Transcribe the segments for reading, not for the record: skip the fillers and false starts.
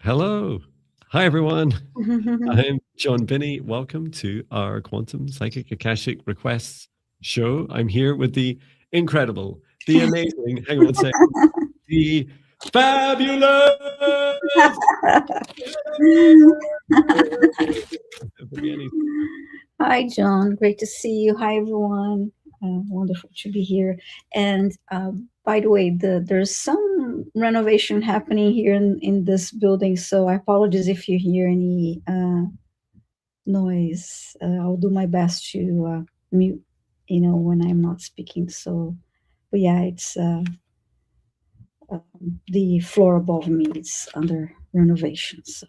Hello. Hi, everyone. I'm Jon Binnie. Welcome to our Quantum Psychic Akashic Requests show. I'm here with the incredible, the amazing, hang on one second, the fabulous Viviane. Hi, John. Great to see you. Hi, everyone. Wonderful to be here. And by the way, there's some renovation happening here in this building, so I apologize if you hear any noise. I'll do my best to mute, when I'm not speaking. So, but yeah, it's the floor above me. It's under renovation. So.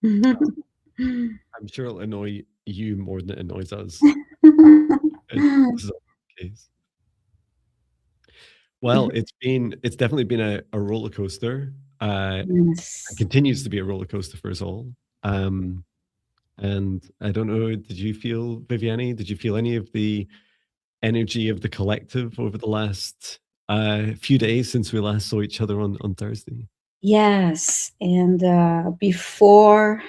I'm sure it'll annoy you more than it annoys us. This is the case. Well, it's definitely been a roller coaster. Yes. It continues to be a roller coaster for us all. And I don't know, did you feel, Viviane, did you feel any of the energy of the collective over the last few days since we last saw each other on Thursday? Yes, and before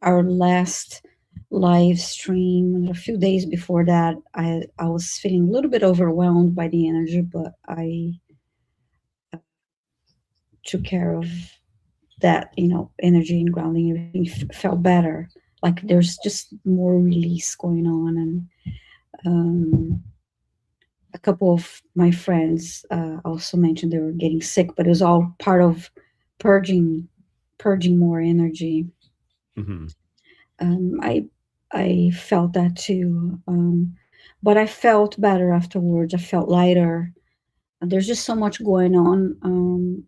our last live stream, a few days before that, I was feeling a little bit overwhelmed by the energy, but I took care of that, energy and grounding. Everything felt better. Like there's just more release going on, and a couple of my friends also mentioned they were getting sick, but it was all part of purging more energy. Mm-hmm. I felt that too, but I felt better afterwards. I felt lighter. And there's just so much going on.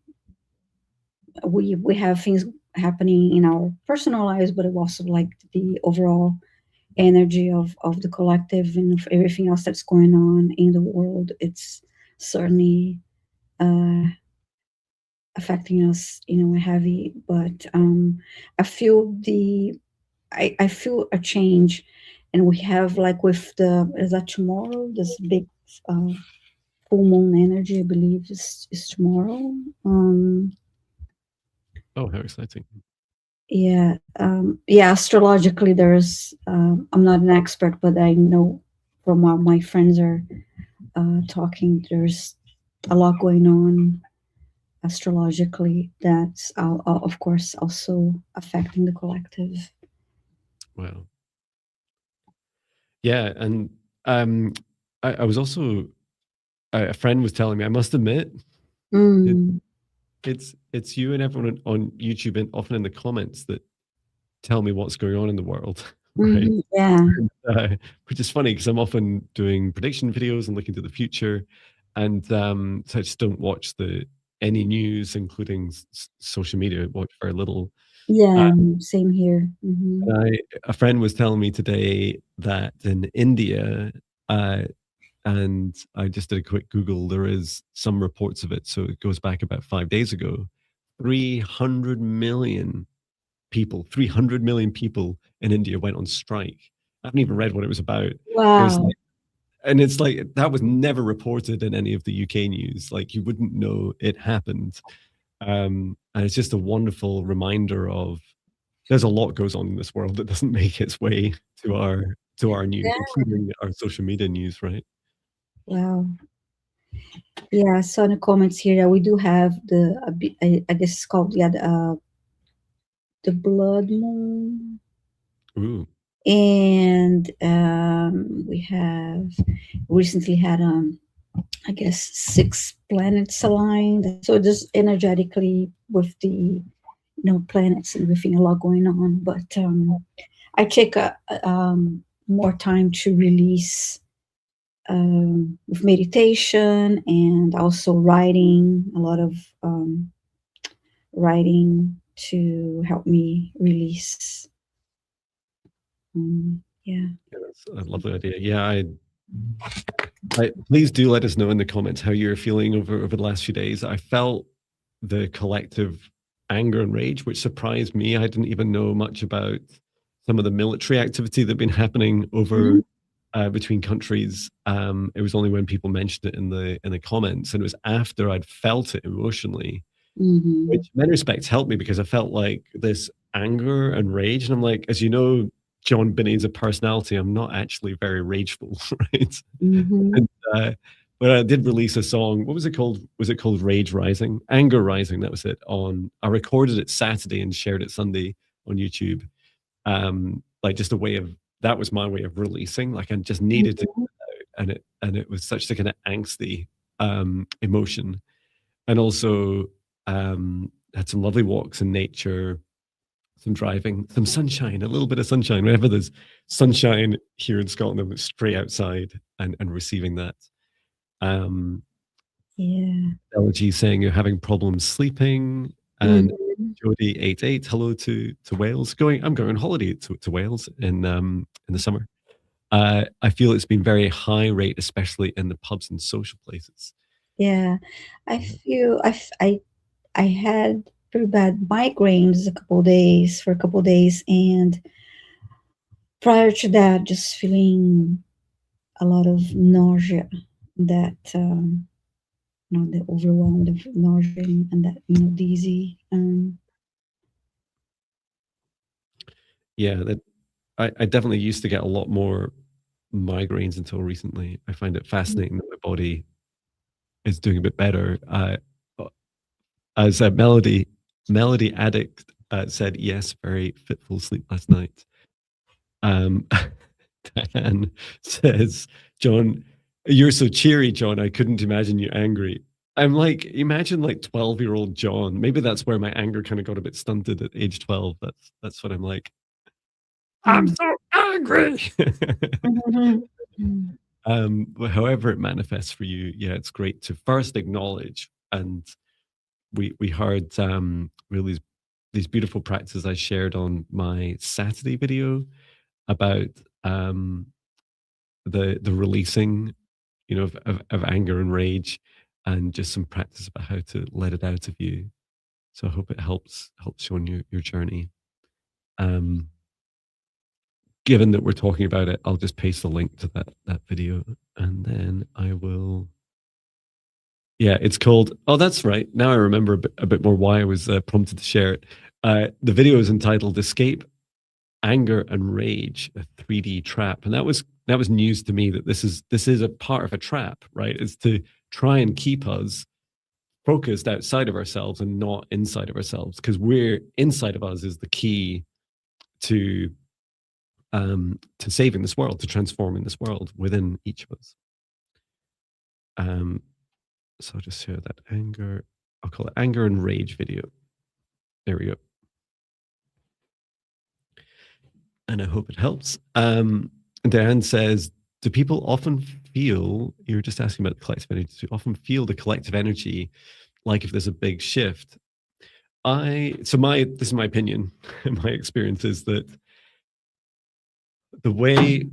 We have things happening in our personal lives, but it also like the overall energy of the collective and of everything else that's going on in the world. It's certainly affecting us, heavy. But I feel I feel a change, and we have like with is that tomorrow? This big full moon energy, I believe, is tomorrow. Oh, how exciting! Yeah, Astrologically, there's. I'm not an expert, but I know from what my friends are talking. There's a lot going on astrologically that's, of course, also affecting the collective. Wow. Yeah, and I was also a friend was telling me, I must admit, Mm. it's you and everyone on YouTube and often in the comments that tell me what's going on in the world, right? Yeah. Which is funny because I'm often doing prediction videos and looking to the future, and so I just don't watch any news, including social media. I watch very little. Yeah, same here. Mm-hmm. A friend was telling me today that in India, and I just did a quick Google, there is some reports of it. So it goes back about 5 days ago. 300 million 300 million people in India went on strike. I haven't even read what it was about. Wow. And it's like, that was never reported in any of the UK news. Like, you wouldn't know it happened. And it's just a wonderful reminder of there's a lot goes on in this world that doesn't make its way to our news, Yeah. including our social media news, right? Wow. Yeah, I saw in the comments here that we do have I guess it's called, the blood moon. Ooh. And we have recently had, I guess, 6 planets aligned. So just energetically with the, planets and everything, a lot going on. But I take more time to release with meditation and also writing, a lot of writing to help me release. Yeah. That's a lovely idea. Yeah, please do let us know in the comments how you're feeling over the last few days. I felt the collective anger and rage, which surprised me. I didn't even know much about some of the military activity that had been happening over between countries. It was only when people mentioned it in the comments, and it was after I'd felt it emotionally Mm-hmm. which in many respects helped me because I felt like this anger and rage. And I'm like, as you know, Jon Binnie is a personality. I'm not actually very rageful, right? Mm-hmm. And, but I did release a song. What was it called? Was it called Rage Rising? Anger Rising, that was it. I recorded it Saturday and shared it Sunday on YouTube. Like just a way of, that was my way of releasing. Like I just needed to, and it was such a kind of angsty emotion. And also had some lovely walks in nature, some driving, some sunshine, a little bit of sunshine. Whenever there's sunshine here in Scotland, I was straight outside and receiving that. Yeah. Elegy saying you're having problems sleeping. And Jody 88, hello to Wales. I'm going on holiday to Wales in the summer. I feel it's been very high rate, especially in the pubs and social places. Yeah. I feel I had pretty bad migraines for a couple of days, and prior to that, just feeling a lot of nausea, that the overwhelmed of nausea and that dizzy. Yeah, that I definitely used to get a lot more migraines until recently. I find it fascinating that my body is doing a bit better. As a Melody Addict said, yes, very fitful sleep last night. Diane says, Jon, you're so cheery, Jon. I couldn't imagine you angry. I'm like, imagine like 12-year-old Jon. Maybe that's where my anger kind of got a bit stunted at age 12. That's what I'm like. I'm so angry. However it manifests for you, yeah, it's great to first acknowledge. And we heard really these beautiful practices I shared on my Saturday video about the releasing, of anger and rage, and just some practice about how to let it out of you. So I hope it helps you on your journey. Given that we're talking about it, I'll just paste the link to that video, and then I will. Yeah, it's called. Oh, that's right. Now I remember a bit more why I was prompted to share it. The video is entitled "Escape Anger and Rage: A 3D Trap," and that was news to me. That this is a part of a trap, right? It's to try and keep us focused outside of ourselves and not inside of ourselves, because we're inside of us is the key to saving this world, to transforming this world within each of us. So I'll just share that anger. I'll call it anger and rage video. There we go. And I hope it helps. Diane says, do people often feel, you're just asking about the collective energy, do you often feel the collective energy like if there's a big shift? This is my opinion, my experience is that the way,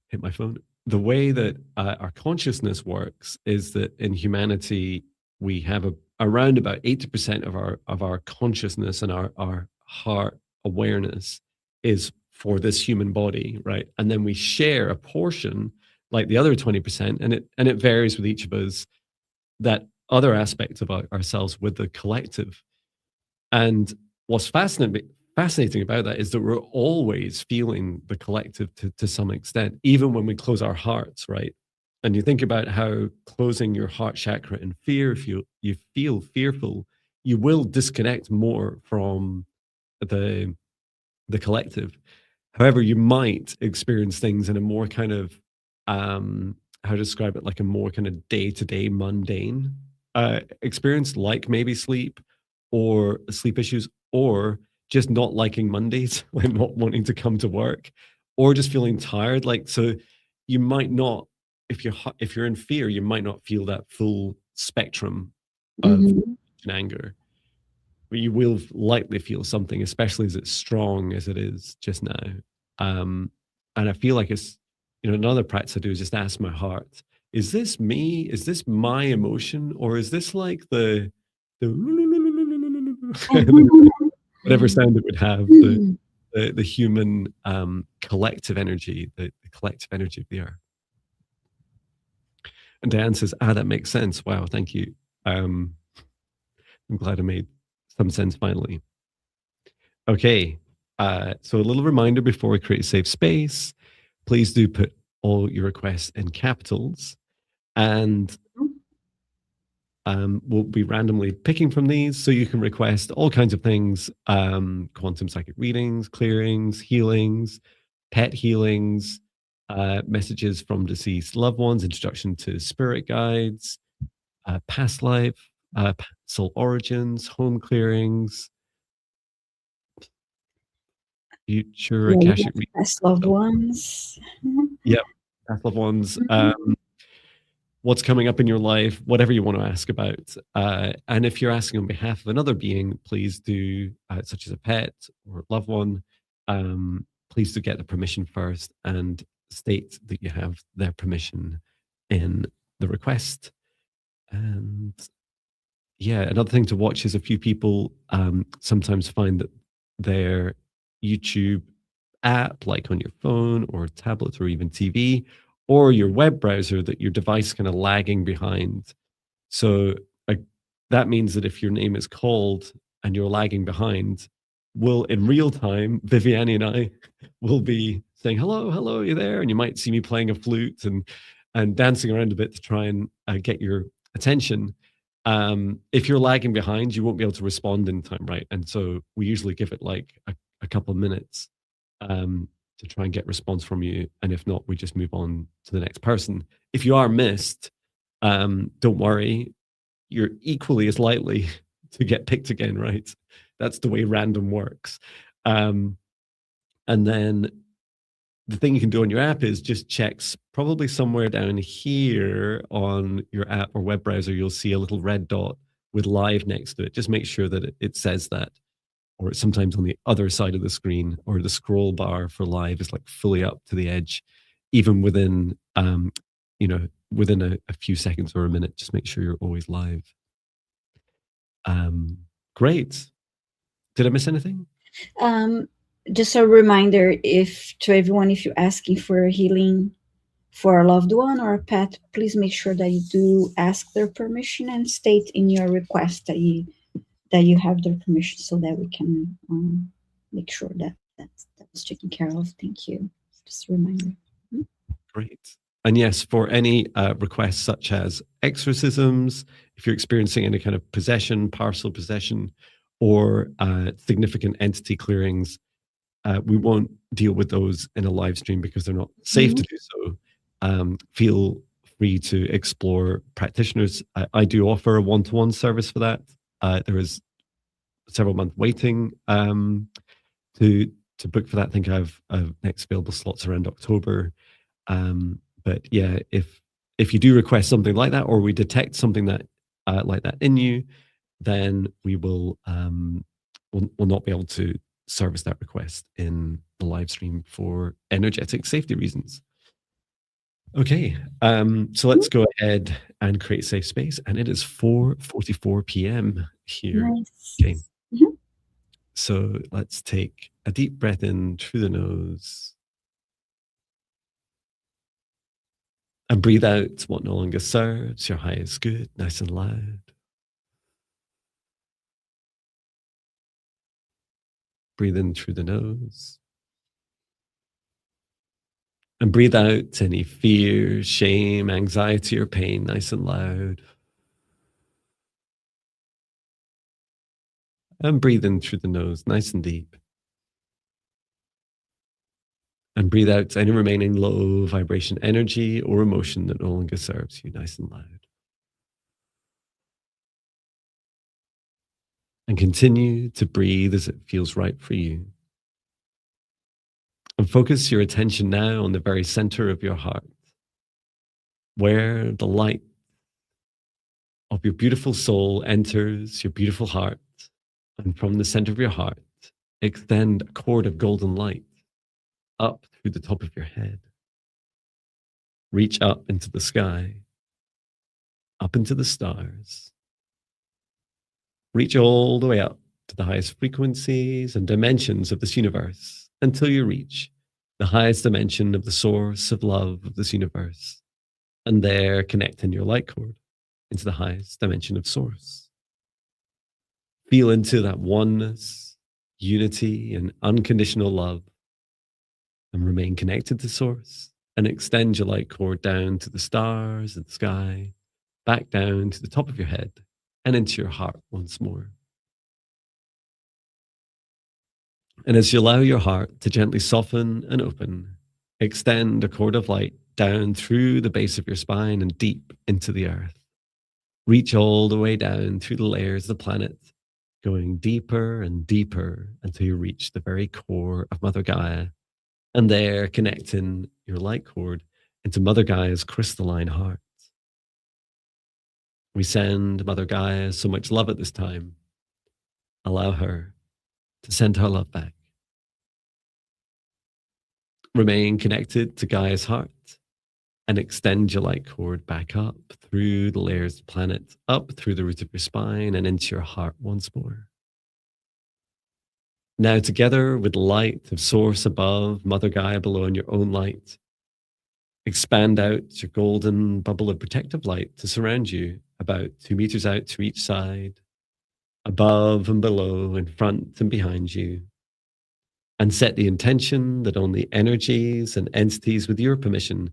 hit my phone. The way that our consciousness works is that in humanity, we have around about 80% of our consciousness and our heart awareness is for this human body, right? And then we share a portion, like the other 20%, and it varies with each of us, that other aspect of ourselves with the collective. And what's fascinating about that is that we're always feeling the collective to some extent, even when we close our hearts, right? And you think about how closing your heart chakra in fear, if you feel fearful, you will disconnect more from the collective. However, you might experience things in a more kind of how to describe it, like a more kind of day-to-day mundane experience, like maybe sleep or sleep issues, or just not liking Mondays, like not wanting to come to work, or just feeling tired. Like, so you might not, if you're in fear, you might not feel that full spectrum of anger, but you will likely feel something, especially as it's strong as it is just now. And I feel like it's, another practice I do is just ask my heart, is this me? Is this my emotion? Or is this like the whatever sound it would have, the human collective energy, the collective energy of the earth? And Diane says, that makes sense. Wow, thank you. I'm glad I made some sense finally. Okay, so a little reminder before we create a safe space, please do put all your requests in capitals, and we'll be randomly picking from these, so you can request all kinds of things, quantum psychic readings, clearings, healings, pet healings, messages from deceased loved ones, introduction to spirit guides, past life, soul origins, home clearings, future Yeah, you Akashic have past loved ones. Yep, past loved ones. Mhm. What's coming up in your life, whatever you want to ask about. And if you're asking on behalf of another being, please do, such as a pet or loved one, please do get the permission first and state that you have their permission in the request. And yeah, another thing to watch is a few people sometimes find that their YouTube app, like on your phone or tablet or even TV, or your web browser, that your device kind of lagging behind. So that means that if your name is called and you're lagging behind, will in real time, Viviane and I will be saying, hello, hello, are you there? And you might see me playing a flute and dancing around a bit to try and get your attention. If you're lagging behind, you won't be able to respond in time, right? And so we usually give it like a couple of minutes to try and get response from you. And if not, we just move on to the next person. If you are missed, don't worry, you're equally as likely to get picked again, right? That's the way random works. And then the thing you can do on your app is just checks probably somewhere down here on your app or web browser, you'll see a little red dot with live next to it. Just make sure that it says that, or it's sometimes on the other side of the screen, or the scroll bar for live is like fully up to the edge, even within, within a few seconds or a minute. Just make sure you're always live. Great. Did I miss anything? Just a reminder, if to everyone, if you're asking for healing for a loved one or a pet, please make sure that you do ask their permission and state in your request that you have their permission, so that we can make sure that that's taken care of. Thank you. Just a reminder. Great. And yes, for any requests such as exorcisms, if you're experiencing any kind of possession, partial possession, or significant entity clearings, we won't deal with those in a live stream because they're not safe to do so. Feel free to explore practitioners. I do offer a one-to-one service for that. There is several month waiting to book for that. I think I have next available slots around October. But yeah, if you do request something like that, or we detect something that like that in you, then we will not be able to service that request in the live stream for energetic safety reasons. Okay, so let's go ahead and create safe space, and it is 4:44 p.m. here. Nice. Okay, so let's take a deep breath in through the nose. And breathe out what no longer serves. Your high is good, nice and loud. Breathe in through the nose. And breathe out any fear, shame, anxiety, or pain, nice and loud. And breathe in through the nose, nice and deep. And breathe out any remaining low vibration energy or emotion that no longer serves you, nice and loud. And continue to breathe as it feels right for you. And focus your attention now on the very center of your heart, where the light of your beautiful soul enters your beautiful heart. And from the center of your heart, extend a cord of golden light up through the top of your head. Reach up into the sky, up into the stars. Reach all the way up to the highest frequencies and dimensions of this universe until you reach the highest dimension of the source of love of this universe. And there connect in your light cord into the highest dimension of source. Feel into that oneness, unity, and unconditional love, and remain connected to Source, and extend your light cord down to the stars and the sky, back down to the top of your head, and into your heart once more. And as you allow your heart to gently soften and open, extend a cord of light down through the base of your spine and deep into the earth. Reach all the way down through the layers of the planet, going deeper and deeper until you reach the very core of Mother Gaia, and there connecting your light cord into Mother Gaia's crystalline heart. We send Mother Gaia so much love at this time. Allow her to send her love back. Remain connected to Gaia's heart and extend your light cord back up through the layers of the planet, up through the root of your spine and into your heart once more. Now, together with light of Source above, Mother Gaia below, and your own light, expand out your golden bubble of protective light to surround you about 2 meters out to each side, above and below, in front and behind you. And set the intention that only energies and entities with your permission,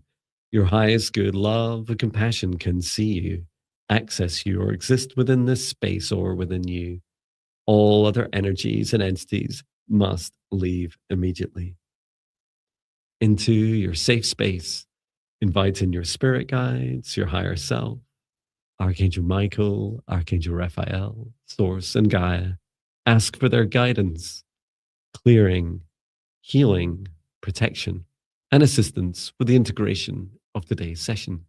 your highest good, love and compassion, can see you, access you, or exist within this space or within you. All other energies and entities must leave immediately. Into your safe space, invite in your spirit guides, your higher self, Archangel Michael, Archangel Raphael, Source, and Gaia. Ask for their guidance, clearing, healing, protection, and assistance with the integration of today's session.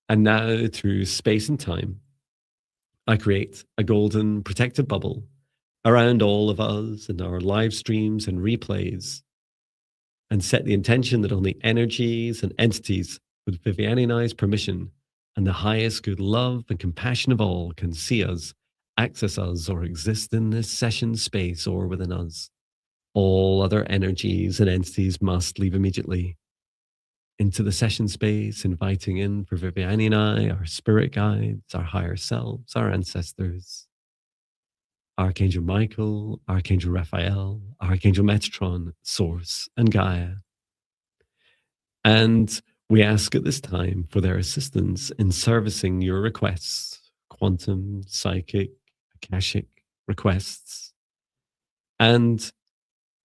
And now, through space and time, I create a golden protective bubble around all of us and our live streams and replays, and set the intention that only energies and entities with Viviane and I's permission and the highest good love and compassion of all can see us, access us, or exist in this session space or within us. All other energies and entities must leave immediately. Into the session space, inviting in for Viviane and I, our spirit guides, our higher selves, our ancestors, Archangel Michael, Archangel Raphael, Archangel Metatron, Source, and Gaia. And we ask at this time for their assistance in servicing your requests, quantum, psychic, Akashic requests. And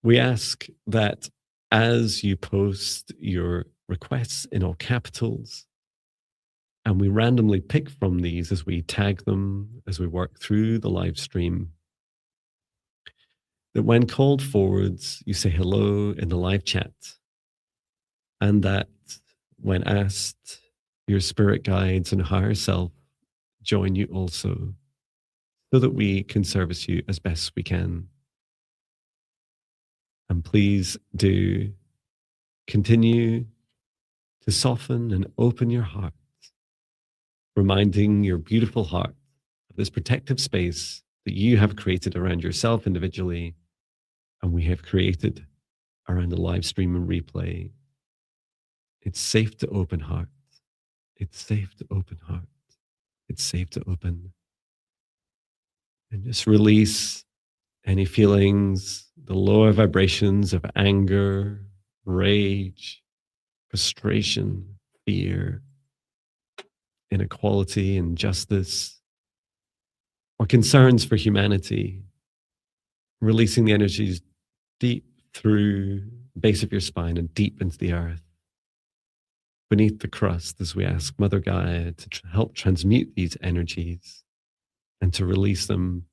we ask that as you post your requests in all capitals, and we randomly pick from these as we tag them, as we work through the live stream, that when called forwards, you say hello in the live chat, and that when asked, your spirit guides and higher self join you also, so that we can service you as best we can. And please do continue to soften and open your heart, reminding your beautiful heart of this protective space that you have created around yourself individually, and we have created around the live stream and replay. It's safe to open heart. It's safe to open heart. It's safe to open. And just release any feelings, the lower vibrations of anger, rage, frustration, fear, inequality, injustice, or concerns for humanity. Releasing the energies deep through the base of your spine and deep into the earth, beneath the crust, as we ask Mother Gaia to help transmute these energies and to release them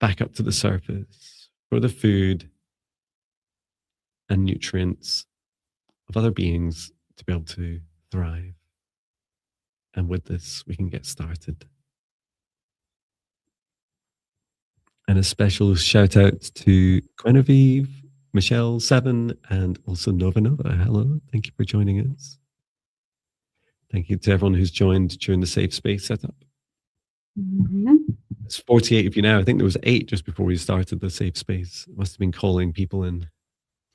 back up to the surface for the food and nutrients of other beings to be able to thrive. And with this, we can get started. And a special shout out to Guinevere, Michelle 7, and also Nova Nova. Hello, thank you for joining us. Thank you to everyone who's joined during the safe space setup. Mm-hmm. There's 48 of you now. I think there was 8 just before we started the safe space. Must have been calling people in.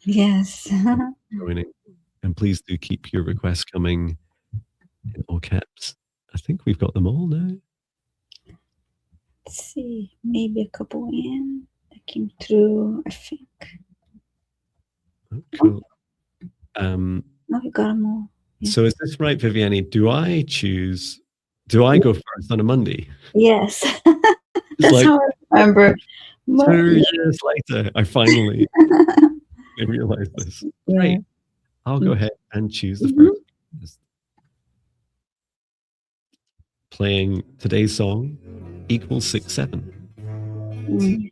Yes. Joining. And please do keep your requests coming in all caps. I think we've got them all now. Let's see, maybe a couple in that came through, I think. Oh, cool. No, you got them all. Yeah. So is this right, Viviane? Do I go first on a Monday? Yes. It's That's like how I remember. But, 2 years later, I finally realized this. yeah. Great. I'll go ahead and choose the Mhm. first. Just playing today's song, equals 6/7. Mm.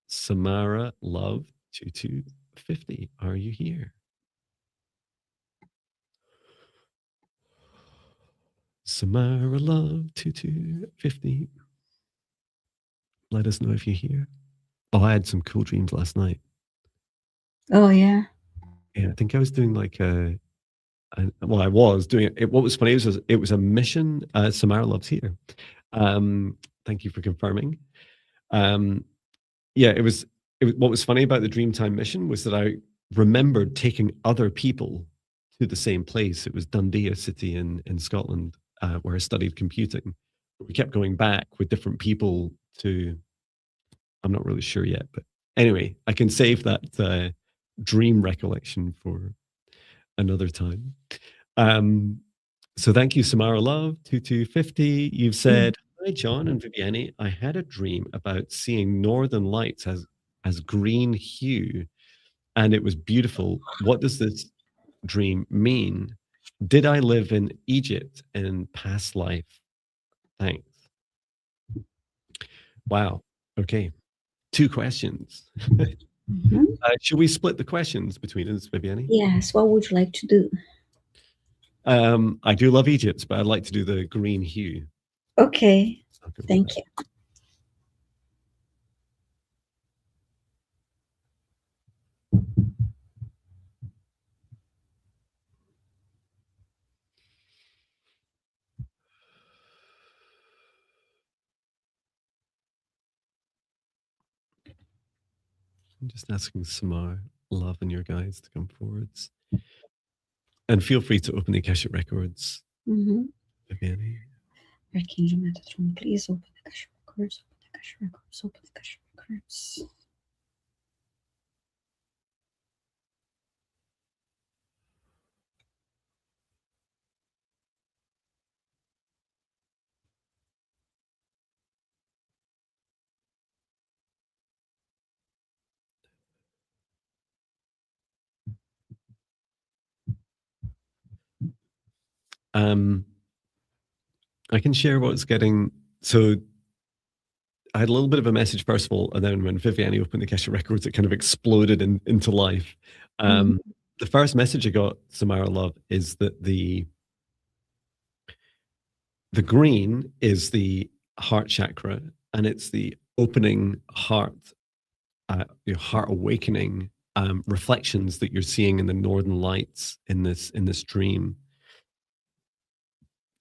Samara, love, 2250. Are you here? Samara, love, 2250. Let us know if you're here. Oh, I had some cool dreams last night. Oh, yeah. Yeah, I think I was doing like I was doing it. What was funny was it was a mission. Samara loves here. Thank you for confirming. Yeah, it was. What was funny about the Dreamtime mission was that I remembered taking other people to the same place. It was Dundee, a city in Scotland, where I studied computing. We kept going back with different people to. I'm not really sure yet, but anyway, I can save that dream recollection for another time. So thank you, Samara Love, 2250. You've said, hi, Jon and Viviane. I had a dream about seeing northern lights as green hue, and it was beautiful. What does this dream mean? Did I live in Egypt in past life? Thanks. Wow. Okay. 2 questions. Should we split the questions between us, Viviane? Yes. What would you like to do? I do love Egypt, but I'd like to do the green hue. Okay. Thank you. I'm just asking Samara, Love, and your guys to come forwards. And feel free to open the Akashic records. Viviane. Archangel Metatron, please open the Akashic records. Open the Akashic records. Open the Akashic records. I can share what's getting. So I had a little bit of a message first of all, and then when Viviane opened the Akashic records, it kind of exploded into life. The first message I got, Samara Love, is that the green is the heart chakra, and it's the opening heart, your heart awakening reflections that you're seeing in the northern lights in this dream.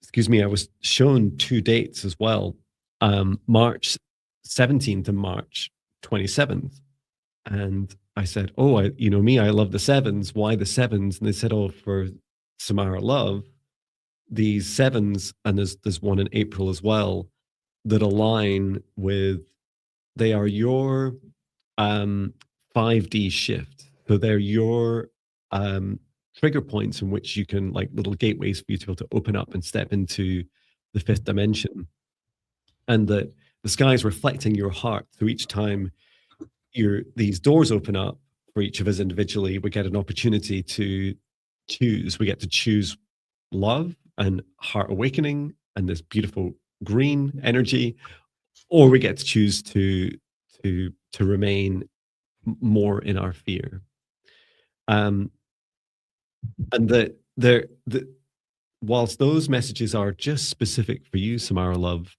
Excuse me, I was shown 2 dates as well, March 17th and March 27th. And I said, oh, you know me, I love the sevens. Why the sevens? And they said, oh, for Samara Love, these sevens, and there's one in April as well, that align with, they are your 5D shift. So they're your trigger points in which you can, like little gateways for you to be able to open up and step into the 5th dimension. And that the sky is reflecting your heart. So each time these doors open up for each of us individually, we get an opportunity to choose. We get to choose love and heart awakening and this beautiful green energy, or we get to choose to remain more in our fear. And whilst those messages are just specific for you, Samara Love,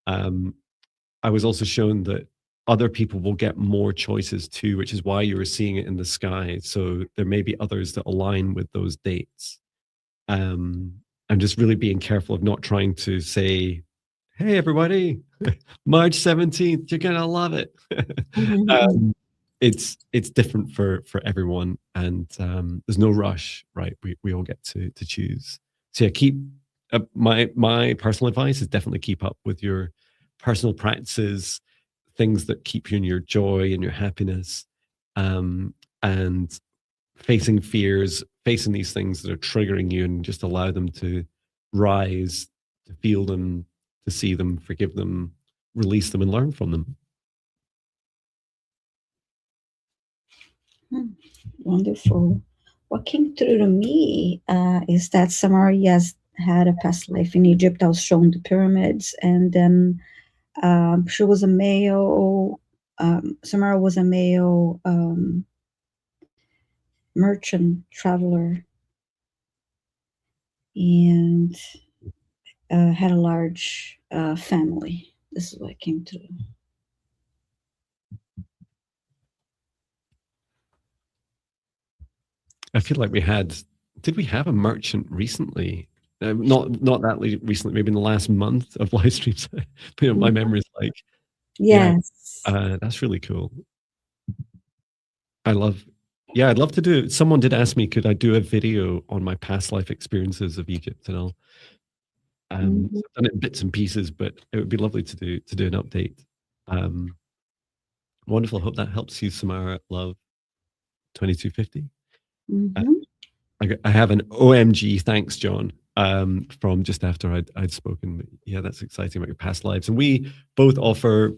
I was also shown that other people will get more choices too, which is why you were seeing it in the sky. So there may be others that align with those dates. I'm just really being careful of not trying to say, hey, everybody, March 17th, you're going to love it. It's different for everyone, and there's no rush, right? We all get to choose. So yeah, keep my personal advice is definitely keep up with your personal practices, things that keep you in your joy and your happiness, and facing fears, facing these things that are triggering you, and just allow them to rise, to feel them, to see them, forgive them, release them, and learn from them. Wonderful. What came through to me is that Samara, yes, had a past life in Egypt. I was shown the pyramids, and then she was a male. Samara was a male merchant traveler, and had a large family. This is what came through. I feel like did we have a merchant recently? Not that recently, maybe in the last month of live streams. My memory is like, yes, that's really cool. I'd love to do. Someone did ask me, could I do a video on my past life experiences of Egypt, and I'll I've done it in bits and pieces, but it would be lovely to do an update. Wonderful. Hope that helps you, Samara. Love 2250. I have an OMG thanks, Jon, from just after I'd spoken. Yeah, that's exciting about your past lives. And we both offer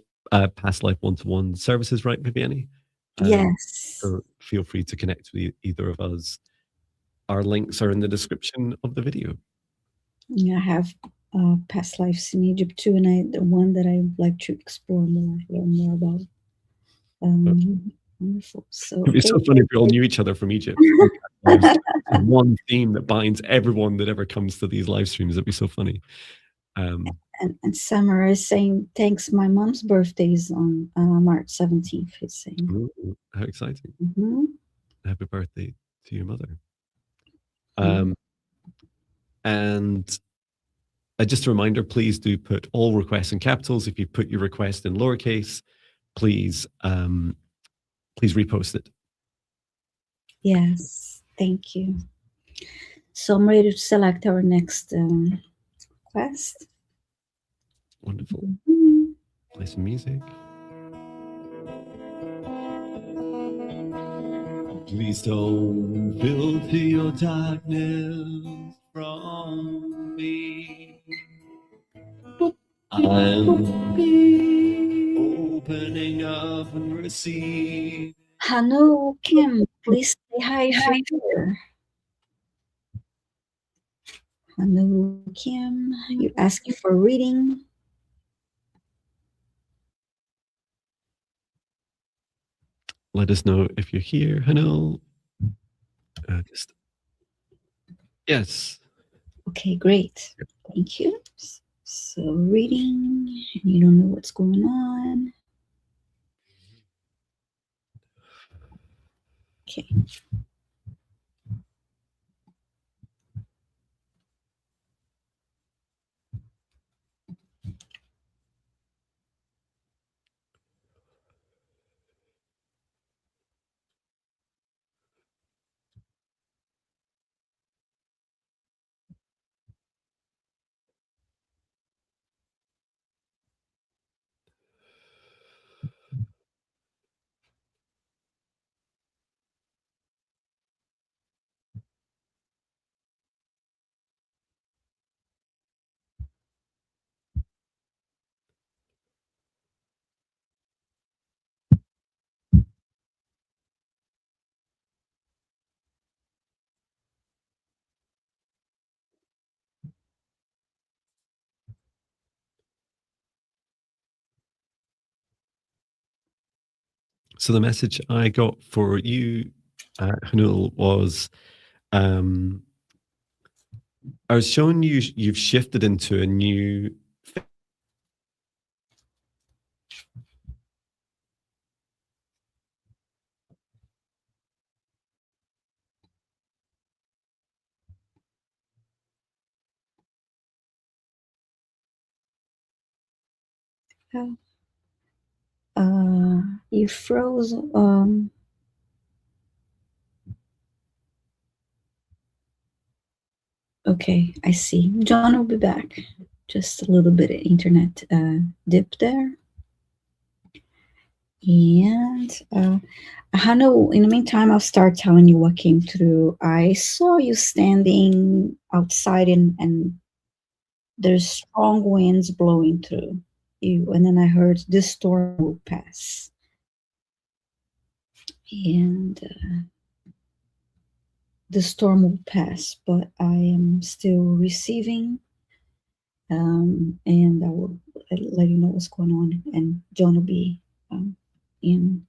past life one-to-one services, right, Viviane? yes. So feel free to connect with either of us. Our links are in the description of the video. I have past lives in Egypt too, and the one that I would like to explore more, learn more about. Wonderful. So it'd be so funny if we all knew each other from Egypt. One theme that binds everyone that ever comes to these live streams. It'd be so funny. And Samara is saying, thanks, my mom's birthday is on March 17th. He's saying. Ooh, how exciting. Happy birthday to your mother. And just a reminder, please do put all requests in capitals. If you put your request in lowercase, please repost it. Yes, thank you. So I'm ready to select our next request. Wonderful. Play some music. Please don't filter your darkness from me. I'm opening up and receiving. Hanul Kim, please say hi if you're here. Hanul Kim, you're asking for a reading. Let us know if you're here, Hanul. Yes. Okay, great. Thank you. So reading, you don't know what's going on. Okay. So the message I got for you, Hanul, was I was showing you've shifted into a new. You froze. Okay, I see. John will be back. Just a little bit of internet dip there. And Hanul, in the meantime, I'll start telling you what came through. I saw you standing outside and there's strong winds blowing through you. And then I heard this storm will pass. And the storm will pass, but I am still receiving. And I will let you know what's going on. And John will be in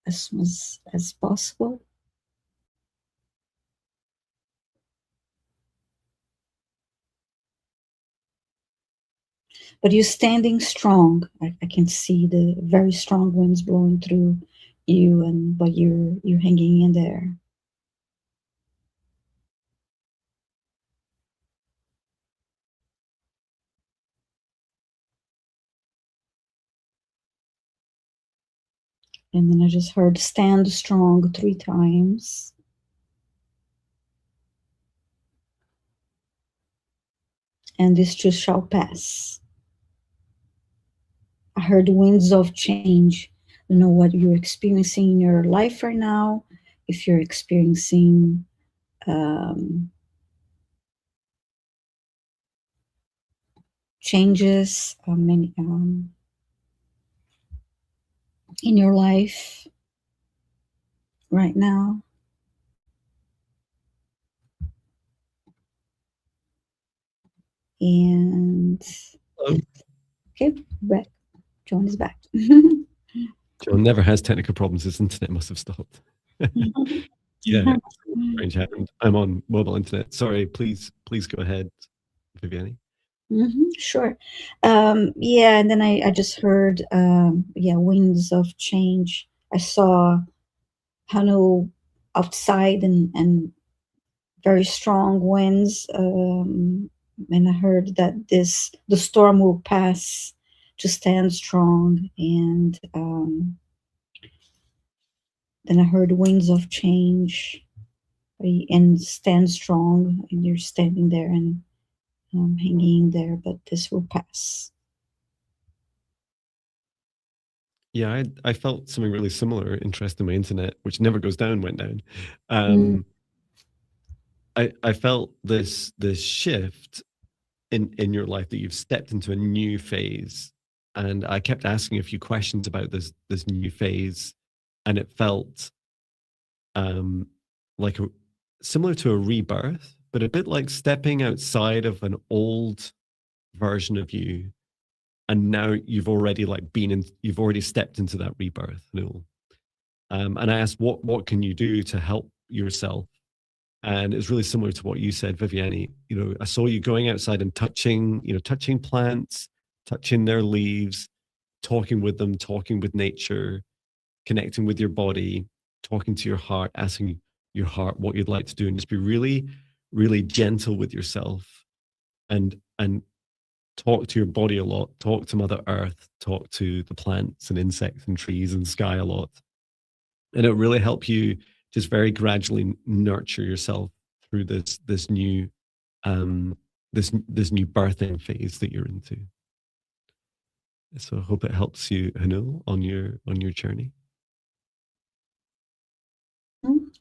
as soon as possible. But you're standing strong. I can see the very strong winds blowing through you, but you're hanging in there. And then I just heard stand strong 3 times. And this too shall pass. I heard winds of change. I don't know what you're experiencing in your life right now. If you're experiencing changes in your life right now. And okay, back. John is back. John never has technical problems. His internet must have stopped. Yeah, strange happened. I'm on mobile internet. Sorry, please go ahead, Viviane. Sure. Yeah, and then I just heard winds of change. I saw Hanul outside and very strong winds. And I heard that the storm will pass, to stand strong. And then I heard winds of change and stand strong. And you're standing there and hanging there, but this will pass. Yeah, I felt something really similar. Interest in my internet, which never goes down, went down. I felt this shift in your life, that you've stepped into a new phase, and I kept asking a few questions about this new phase, and it felt like similar to a rebirth, but a bit like stepping outside of an old version of you, and now you've already you've already stepped into that rebirth, Hanul. And I asked, what can you do to help yourself? And it's really similar to what you said, Viviane. I saw you going outside and touching plants, touching their leaves, talking with them, talking with nature, connecting with your body, talking to your heart, asking your heart what you'd like to do, and just be really, really gentle with yourself, and talk to your body a lot, talk to Mother Earth, talk to the plants and insects and trees and sky a lot. And it'll really help you just very gradually nurture yourself through this new this new birthing phase that you're into. So I hope it helps you, Hanul, on your journey.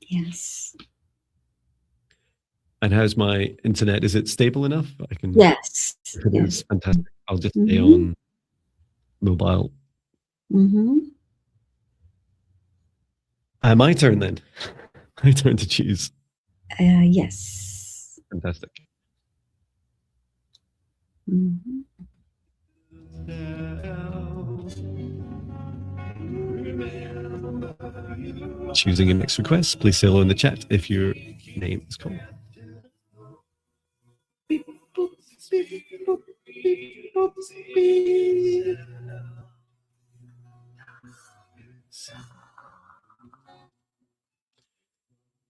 Yes. And how's my internet? Is it stable enough? I can. Yes. It is fantastic. I'll just stay on mobile. My turn then. My turn to choose. Yes. Fantastic. Choosing a next request. Please say hello in the chat if your name is called.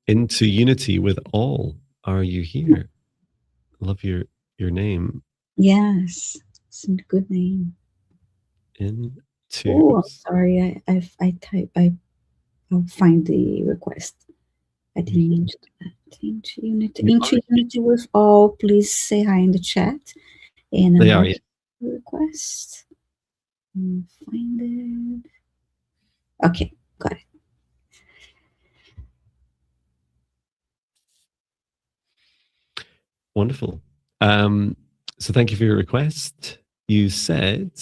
Into unity with all are you here. Love your name. Yes, it's a good name. into. Oh, I'm sorry. I'll find the request. I didn't mean to do that. Into unity with all. Please say hi in the chat. And They are, yeah. Request. Find it. Okay, got it. Wonderful. So thank you for your request. You said,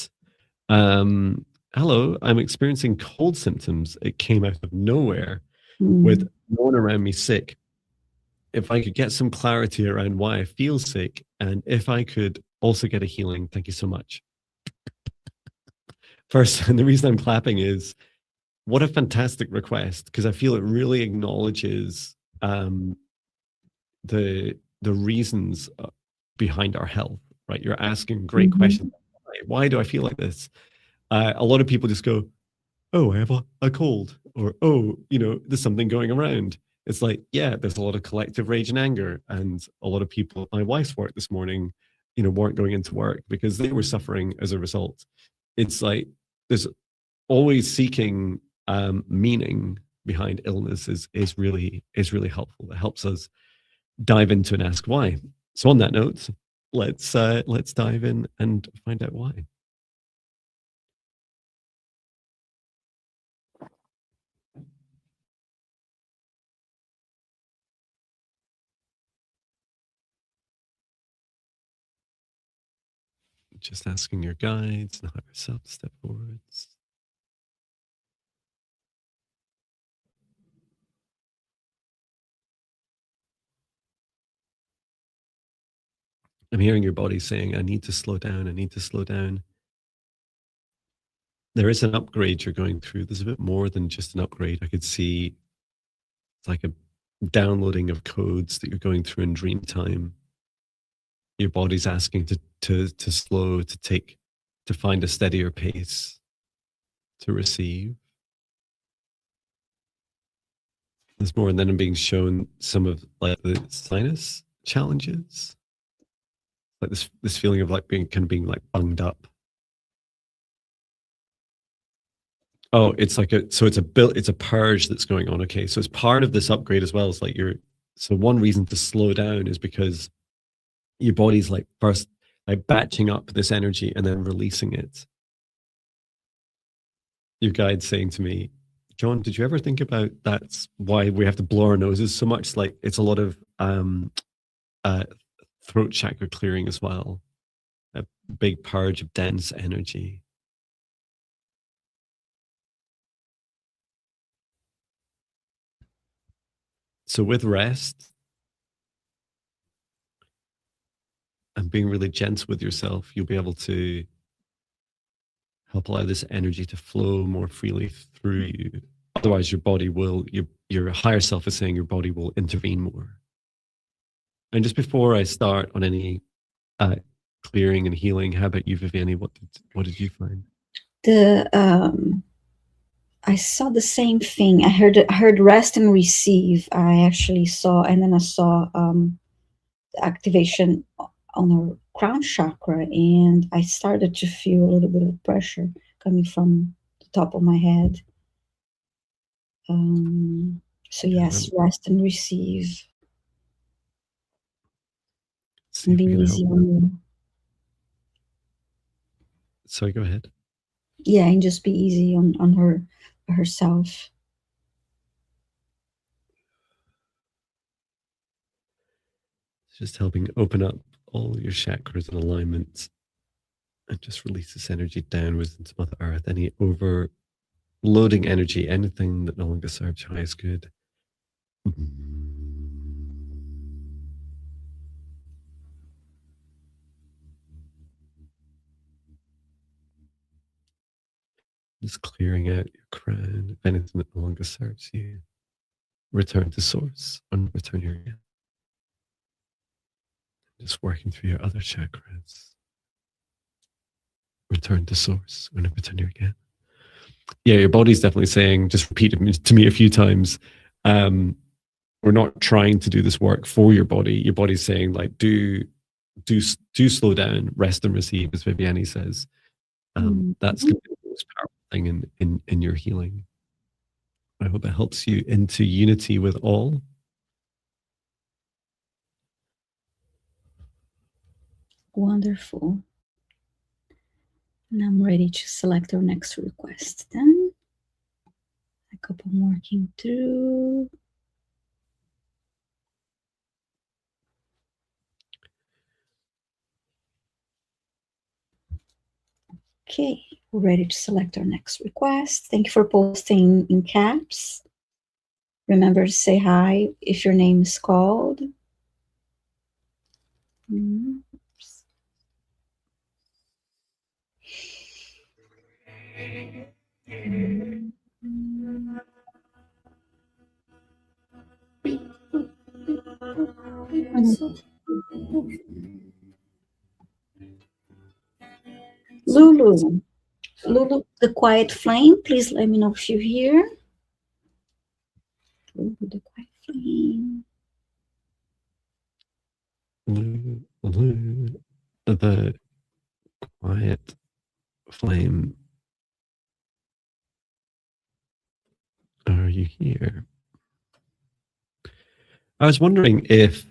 hello, I'm experiencing cold symptoms. It came out of nowhere with no one around me sick. If I could get some clarity around why I feel sick, and if I could also get a healing, thank you so much. First, and the reason I'm clapping is, what a fantastic request, because I feel it really acknowledges the reasons behind our health, right? You're asking great questions. Why do I feel like this? A lot of people just go, oh, I have a cold, or, oh, there's something going around. It's like, yeah, there's a lot of collective rage and anger. And a lot of people at my wife's work this morning, weren't going into work because they were suffering as a result. It's like, there's always seeking meaning behind illness is really helpful. It helps us dive into and ask why. So on that note, let's dive in and find out why. Just asking your guides and higher self to step forwards. I'm hearing your body saying, I need to slow down. I need to slow down. There is an upgrade you're going through. There's a bit more than just an upgrade. I could see it's like a downloading of codes that you're going through in dream time. Your body's asking to slow, to find a steadier pace, to receive. There's more, and then I'm being shown some of like the sinus challenges, like this feeling of like being like bunged up. Oh, it's like it's a purge that's going on. Okay, so it's part of this upgrade as well. It's like so one reason to slow down is because your body's like first like batching up this energy and then releasing it. Your guide's saying to me, Jon, did you ever think about that's why we have to blow our noses so much? Like it's a lot of throat chakra clearing as well. A big purge of dense energy. So with rest and being really gentle with yourself, you'll be able to help allow this energy to flow more freely through you. Otherwise, your body will, your higher self is saying your body will intervene more. And just before I start on any clearing and healing, how about you, Viviane? What did you find? I saw the same thing. I heard rest and receive. I actually saw, and then I saw the activation on the crown chakra, and I started to feel a little bit of pressure coming from the top of my head. So yes, rest and receive. And be easy on you. Sorry, go ahead. Yeah, and just be easy on herself. Just helping open up all your chakras and alignments and just release this energy downwards into Mother Earth. Any overloading energy, anything that no longer serves your highest good. Just clearing out your crown, if anything that no longer serves you. Return to source and return here again. Just working through your other chakras. Return to source and return here again. Yeah, your body's definitely saying, just repeat it to me a few times. We're not trying to do this work for your body. Your body's saying, like, do slow down, rest and receive, as Viviane says. That's going to be the most powerful thing in your healing. I hope it helps you into unity with all. Wonderful. And I'm ready to select our next request then. A couple more came through. Okay, we're ready to select our next request. Thank you for posting in caps. Remember to say hi if your name is called. Oops. Lulu, the quiet flame, please let me know if you're here. Lulu, the quiet flame. The quiet flame. Are you here? I was wondering if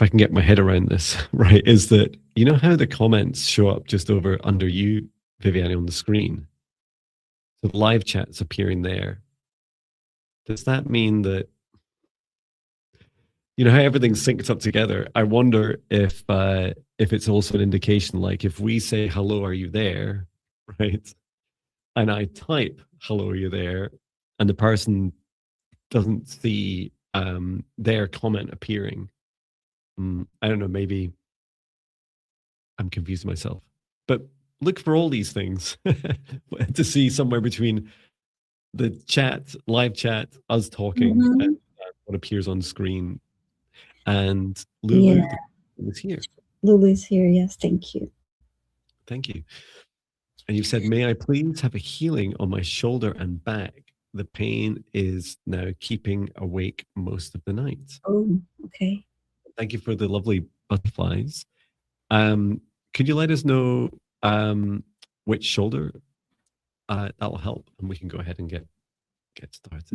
I can get my head around this, right, is that, you know how the comments show up just over under you, Viviane, on the screen? So the live chat's appearing there. Does that mean that, you know how everything syncs up together? I wonder if it's also an indication, like if we say, hello, are you there, right? And I type, hello, are you there? And the person doesn't see their comment appearing. I don't know, maybe I'm confusing myself. But look for all these things to see somewhere between the chat, live chat, us talking, and what appears on screen. And Lulu is here. Lulu is here, yes, thank you. Thank you. And you've said, may I please have a healing on my shoulder and back? The pain is now keeping awake most of the night. Oh, okay. Thank you for the lovely butterflies. Could you let us know which shoulder? That will help, and we can go ahead and get started.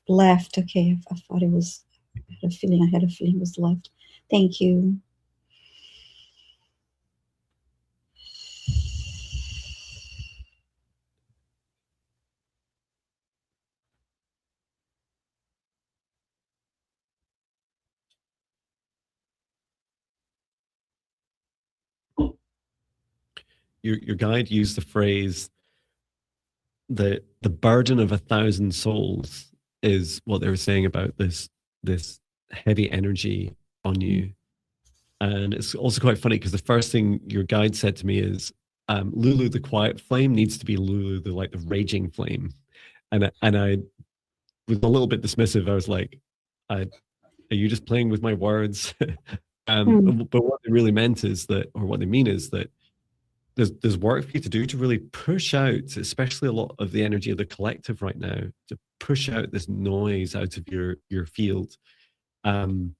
Left, okay. I thought it was, I had a feeling it was left. Thank you. Your guide used the phrase the burden of 1,000 souls is what they were saying about this heavy energy on you. And it's also quite funny because the first thing your guide said to me is, Lulu the quiet flame needs to be Lulu the raging flame. And I was a little bit dismissive. I was like, are you just playing with my words? But what they really meant is that, or what they mean is that there's work for you to do to really push out, especially a lot of the energy of the collective right now, to push out this noise out of your field. And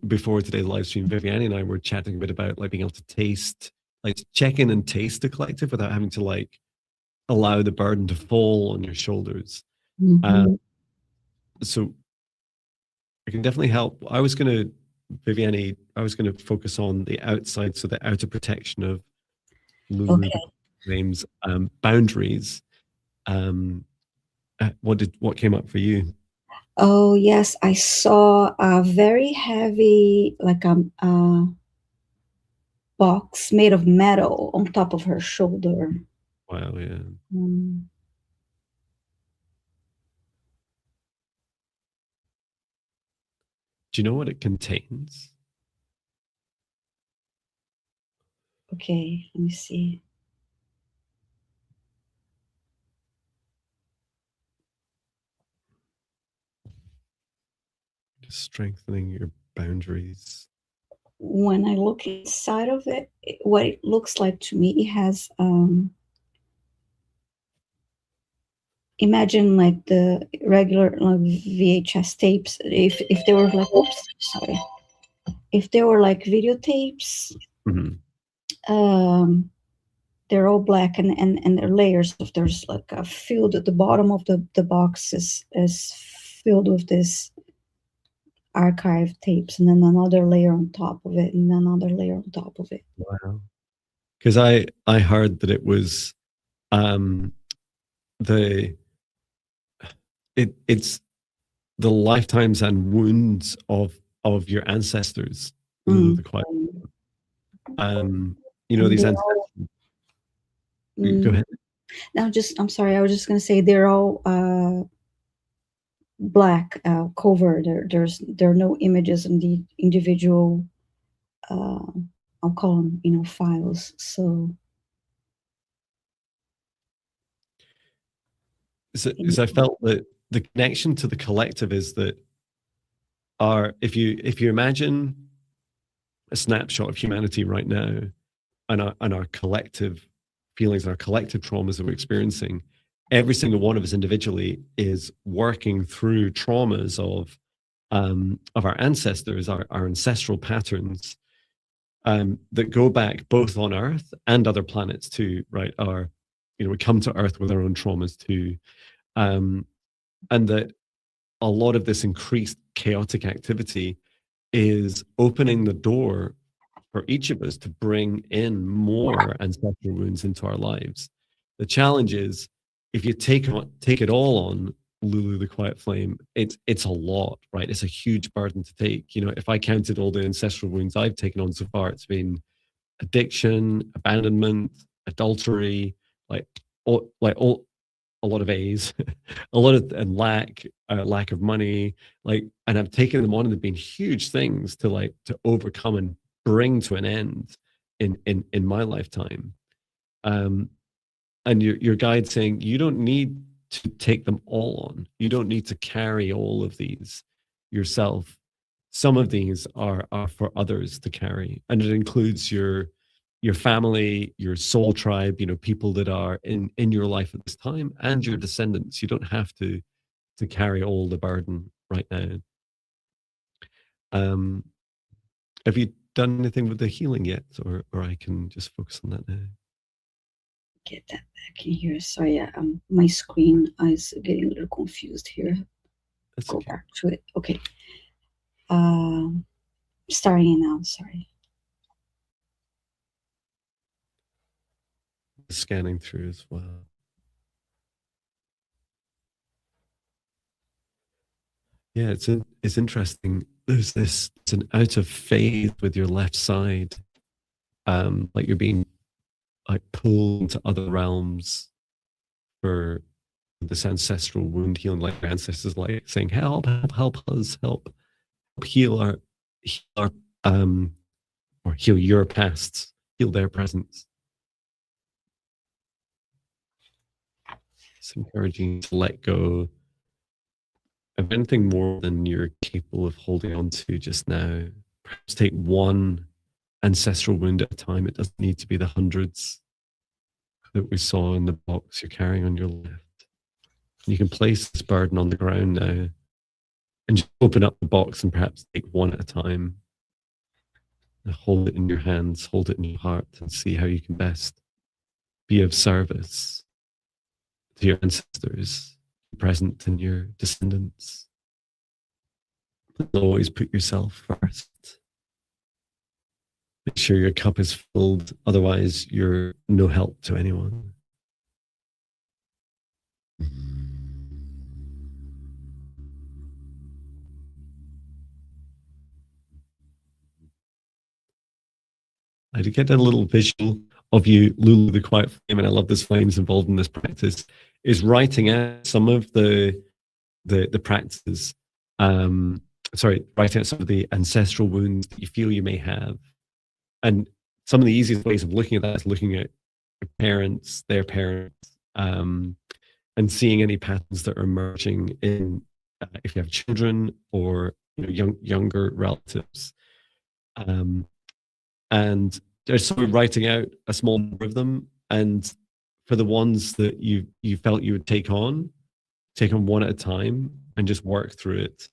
before today's live stream, Viviane and I were chatting a bit about being able to taste, check in and taste the collective without having to allow the burden to fall on your shoulders. So I can definitely help. Viviane, I was going to focus on the outside, so the outer protection of Lulu, names, boundaries. What came up for you? Oh yes, I saw a very heavy, box made of metal on top of her shoulder. Wow, yeah. Do you know what it contains? Okay, let me see. Just strengthening your boundaries. When I look inside of it, what it looks like to me, it has imagine like the regular like VHS tapes. If they were like, oops, sorry, if they were like videotapes, Mhm. um, they're all black and they're layers of there's like a field at the bottom of the box is filled with this archive tapes and then another layer on top of it and another layer on top of it. Wow. Because I heard that it was um, the it's the lifetimes and wounds of your ancestors, Lulu Mm. the Quiet. You know And these they're ancestors. all, Go mm, ahead. now just I'm sorry, I was just gonna say they're all black cover. There are no images in the individual uh, I'll call them files. So Is I felt that the connection to the collective is that if you imagine a snapshot of humanity right now and our collective feelings and our collective traumas that we're experiencing, every single one of us individually is working through traumas of our ancestors, our ancestral patterns that go back both on Earth and other planets too, right? We come to Earth with our own traumas too, and that a lot of this increased chaotic activity is opening the door for each of us to bring in more ancestral wounds into our lives. The challenge is if you take it all on, Lulu the Quiet Flame, it's a lot, right? It's a huge burden to take. If I counted all the ancestral wounds I've taken on so far, it's been addiction, abandonment, adultery, like all a lot of A's, a lot of and lack of money, and I've taken them on and they've been huge things to overcome and bring to an end in my lifetime. Um, and your guide saying you don't need to take them all on. You don't need to carry all of these yourself. Some of these are for others to carry, and it includes your family, your soul tribe, people that are in your life at this time, and your descendants. You don't have to carry all the burden right now. Um, have you done anything with the healing yet, or I can just focus on that now? get that back in here. Sorry, my screen is getting a little confused here. That's Go okay. back to it. Okay. Starting now. Sorry. Scanning through as well. Yeah, it's interesting. It's an out of phase with your left side, like you're being like pulled into other realms for this ancestral wound healing, like your ancestors like saying, "Help, help us, help heal our or heal your past, heal their presence." It's encouraging you to let go of anything more than you're capable of holding on to just now. Perhaps take one ancestral wound at a time. It doesn't need to be the hundreds that we saw in the box you're carrying on your left. You can place this burden on the ground now and just open up the box and perhaps take one at a time. And hold it in your hands, hold it in your heart, and see how you can best be of service to your ancestors, present and your descendants. Always put yourself first. Make sure your cup is filled, otherwise, you're no help to anyone. I did get a little visual of you, Lulu the Quiet Flame, and I love this flames involved in this practice, is writing out some of the practices. Writing out some of the ancestral wounds that you feel you may have. And some of the easiest ways of looking at that is looking at your parents, their parents, and seeing any patterns that are emerging in if you have children or younger relatives. And there's sort of writing out a small number of them, and for the ones that you felt you would take on, take them one at a time and just work through it,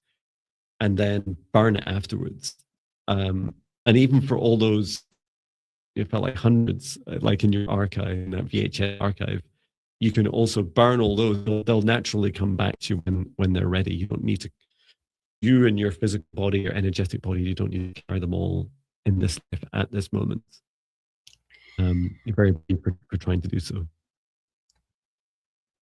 and then burn it afterwards. And even for all those, it felt like hundreds, like in your archive, in that VHS archive, you can also burn all those. They'll naturally come back to you when they're ready. You don't need to, you and your physical body or energetic body, you don't need to carry them all in this life at this moment. You're very brave for trying to do so.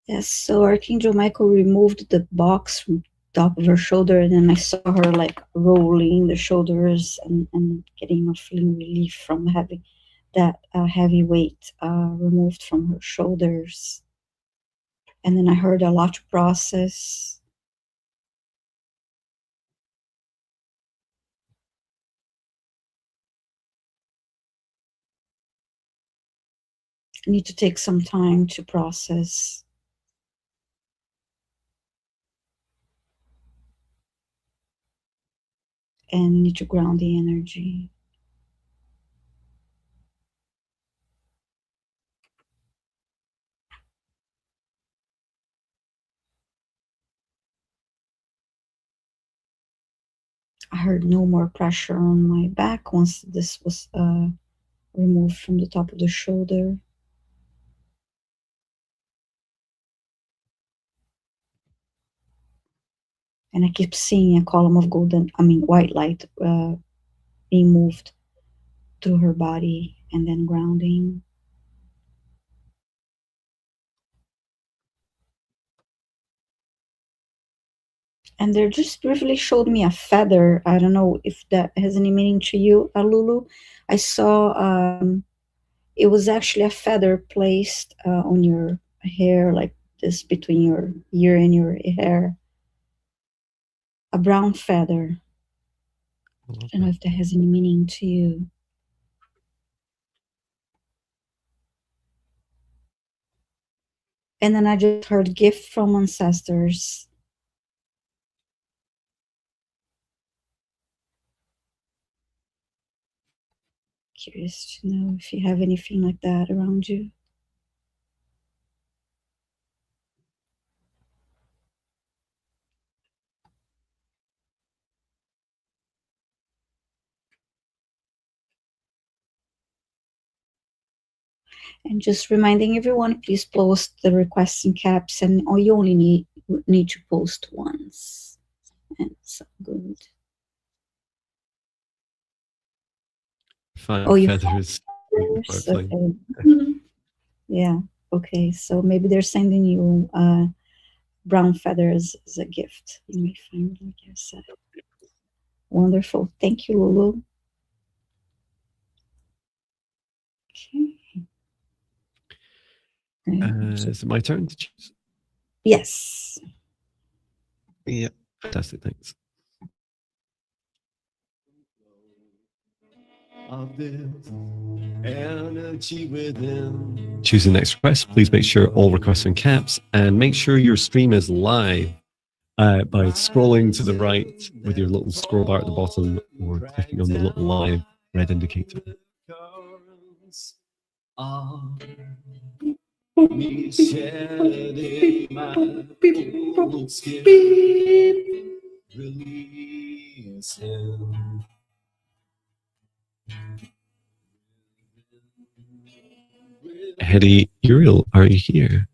Yes, so Archangel Michael removed the box from top of her shoulder, and then I saw her like rolling the shoulders and getting feeling relief from having that heavy weight removed from her shoulders. And then I heard a lot to process. I need to take some time to process. And need to ground the energy. I heard no more pressure on my back once this was removed from the top of the shoulder. And I keep seeing a column of white light being moved through her body and then grounding. And they just briefly showed me a feather. I don't know if that has any meaning to you, Lulu. I saw it was actually a feather placed on your hair, like this between your ear and your hair. A brown feather. I don't know if that has any meaning to you. And then I just heard gift from ancestors. Curious to know if you have anything like that around you. And just reminding everyone, please post the requests in caps, and you only need to post once. And so good. Feathers. Okay. Yeah. Okay. So maybe they're sending you brown feathers as a gift. You may find, like I said. Wonderful. Thank you, Lulu. Okay. Is it my turn to choose? Yes. Yeah. Fantastic. Thanks. Of this energy within. Choose the next request. Please make sure all requests are in caps, and make sure your stream is live by scrolling to the right with your little scroll bar at the bottom, or clicking on the little live red indicator. Me shedding my old skin, releasing. Heddy, Uriel, are you here?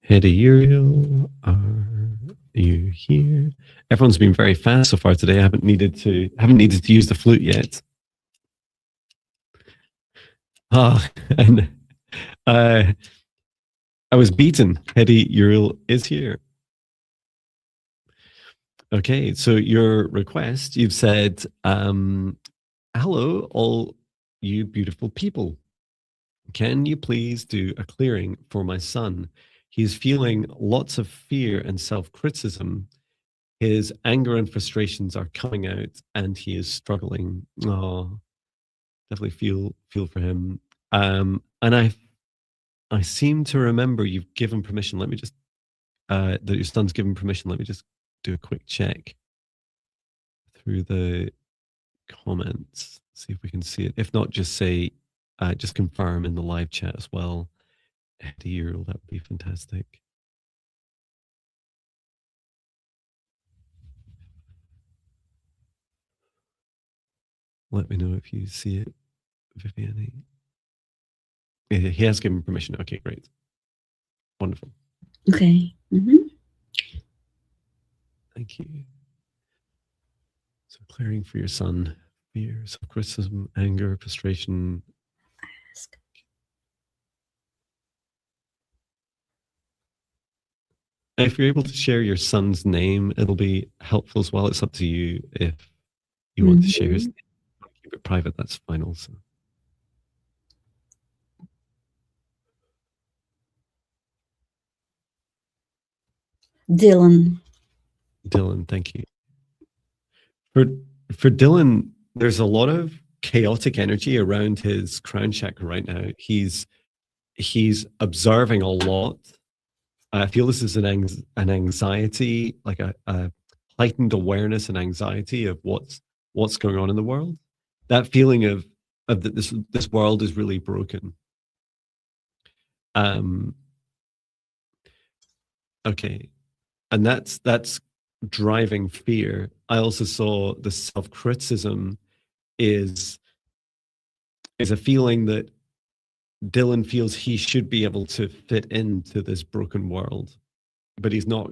Heddy, Uriel, are you here? Everyone's been very fast so far today. I haven't needed to use the flute yet. And I was beaten. Heddy, Uriel is here. Okay, so your request, you've said, hello, all you beautiful people. Can you please do a clearing for my son? He's feeling lots of fear and self-criticism. His anger and frustrations are coming out, and he is struggling. Oh, definitely feel for him. And I seem to remember you've given permission. Let me just that your son's given permission. Let me just do a quick check through the comments, see if we can see it. If not, just say, just confirm in the live chat as well. Heddy, Uriel, that would be fantastic. Let me know if you see it, Viviane. He has given permission. Okay, great. Wonderful. Okay. Thank you. So clearing for your son, fear, self-criticism, anger, frustration. If you're able to share your son's name, it'll be helpful as well. It's up to you if you want to share his name. Keep it private, that's fine also. Dylan. Dylan, thank you. For Dylan, there's a lot of chaotic energy around his crown chakra right now. He's observing a lot. I feel this is an anxiety, like a heightened awareness and anxiety of what's going on in the world. That feeling of that this world is really broken. Okay, and that's driving fear. I also saw the self-criticism is a feeling that Dylan feels he should be able to fit into this broken world, but he's not.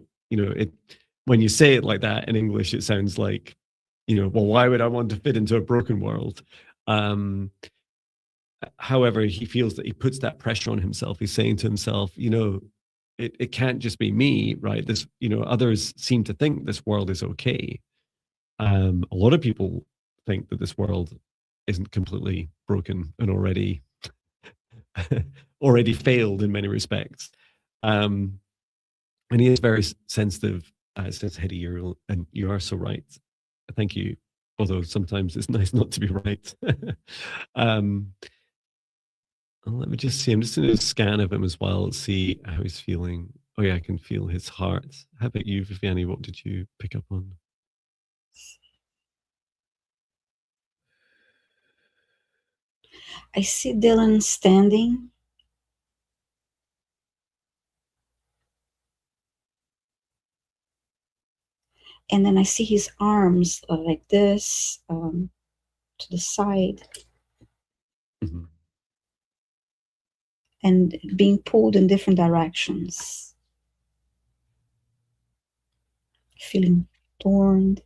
When you say it like that in English, it sounds like, well, why would I want to fit into a broken world? However, he feels that he puts that pressure on himself. He's saying to himself, it can't just be me, right? This, others seem to think this world is okay. A lot of people think that this world isn't completely broken and already failed in many respects. And he is very sensitive, says Heddy, Uriel, and you are so right. Thank you. Although sometimes it's nice not to be right. Let me just see. I'm just doing a scan of him as well, see how he's feeling. Oh yeah, I can feel his heart. How about you, Viviane? What did you pick up on? I see Dylan standing. And then I see his arms like this to the side. Mm-hmm. And being pulled in different directions. Feeling torn.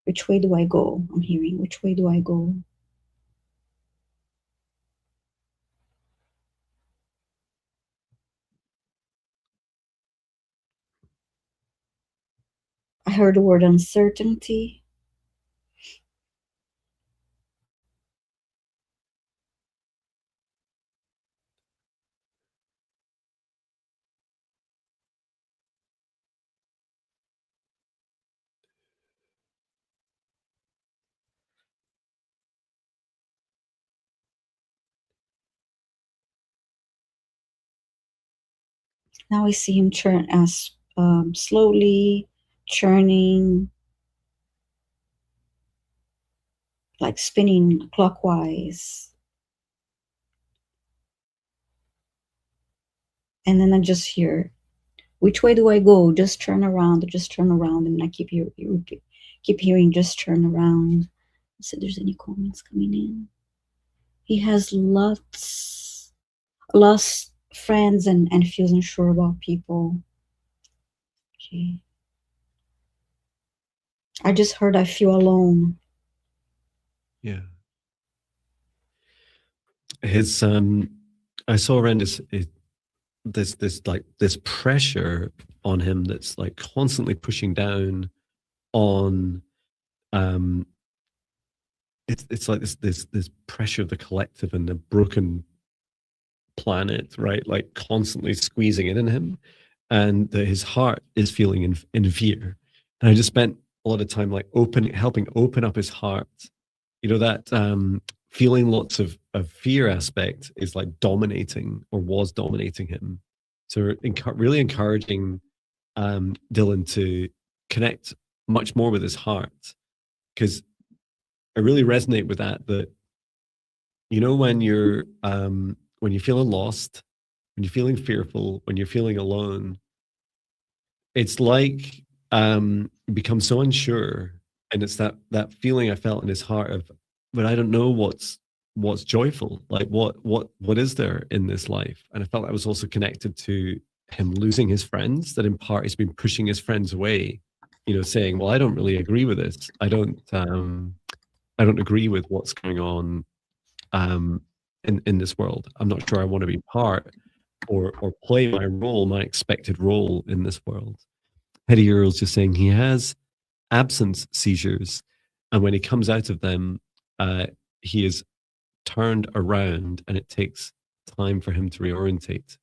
Which way do I go? I'm hearing, which way do I go? I heard the word uncertainty. Now I see him churn as slowly churning, like spinning clockwise. And then I just hear, which way do I go? Just turn around, just turn around. And I keep hearing, just turn around. Let's see if there's any comments coming in. He has lost friends and feels unsure about people. Okay. I just heard I feel alone. Yeah. His I saw around this pressure on him that's like constantly pushing down on it's like this pressure of the collective and the broken planet, right? Like constantly squeezing it in him, and his heart is feeling in fear. And I just spent a lot of time like helping open up his heart. That feeling lots of fear aspect is like dominating or was dominating him. So really encouraging Dylan to connect much more with his heart, because I really resonate with that you know, when you're feeling lost, when you're feeling fearful, when you're feeling alone, it's like you become so unsure, and it's that feeling I felt in his heart of, but I don't know what's joyful, like what is there in this life. And I felt I was also connected to him losing his friends, that in part he's been pushing his friends away, you know, saying, well, I don't really agree with this, I don't agree with what's going on um in this world. I'm not sure I want to be part or play my role, my expected role in this world. Heddy Uriel's just saying he has absence seizures, and when he comes out of them, he is turned around, and it takes time for him to reorientate.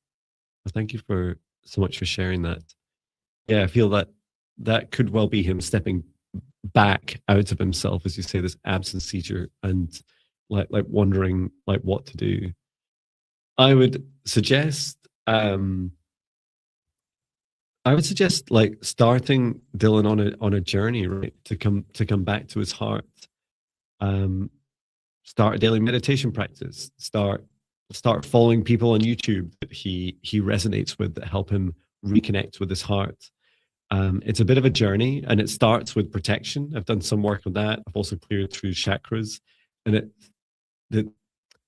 Well, thank you for so much for sharing that. Yeah, I feel that that could well be him stepping back out of himself, as you say, this absence seizure, and like wondering like what to do. I would suggest um I would suggest like starting Dylan on a journey, right? To come back to his heart. Um, start a daily meditation practice. Start following people on YouTube that he resonates with, that help him reconnect with his heart. It's a bit of a journey, and it starts with protection. I've done some work on that. I've also cleared through chakras, and the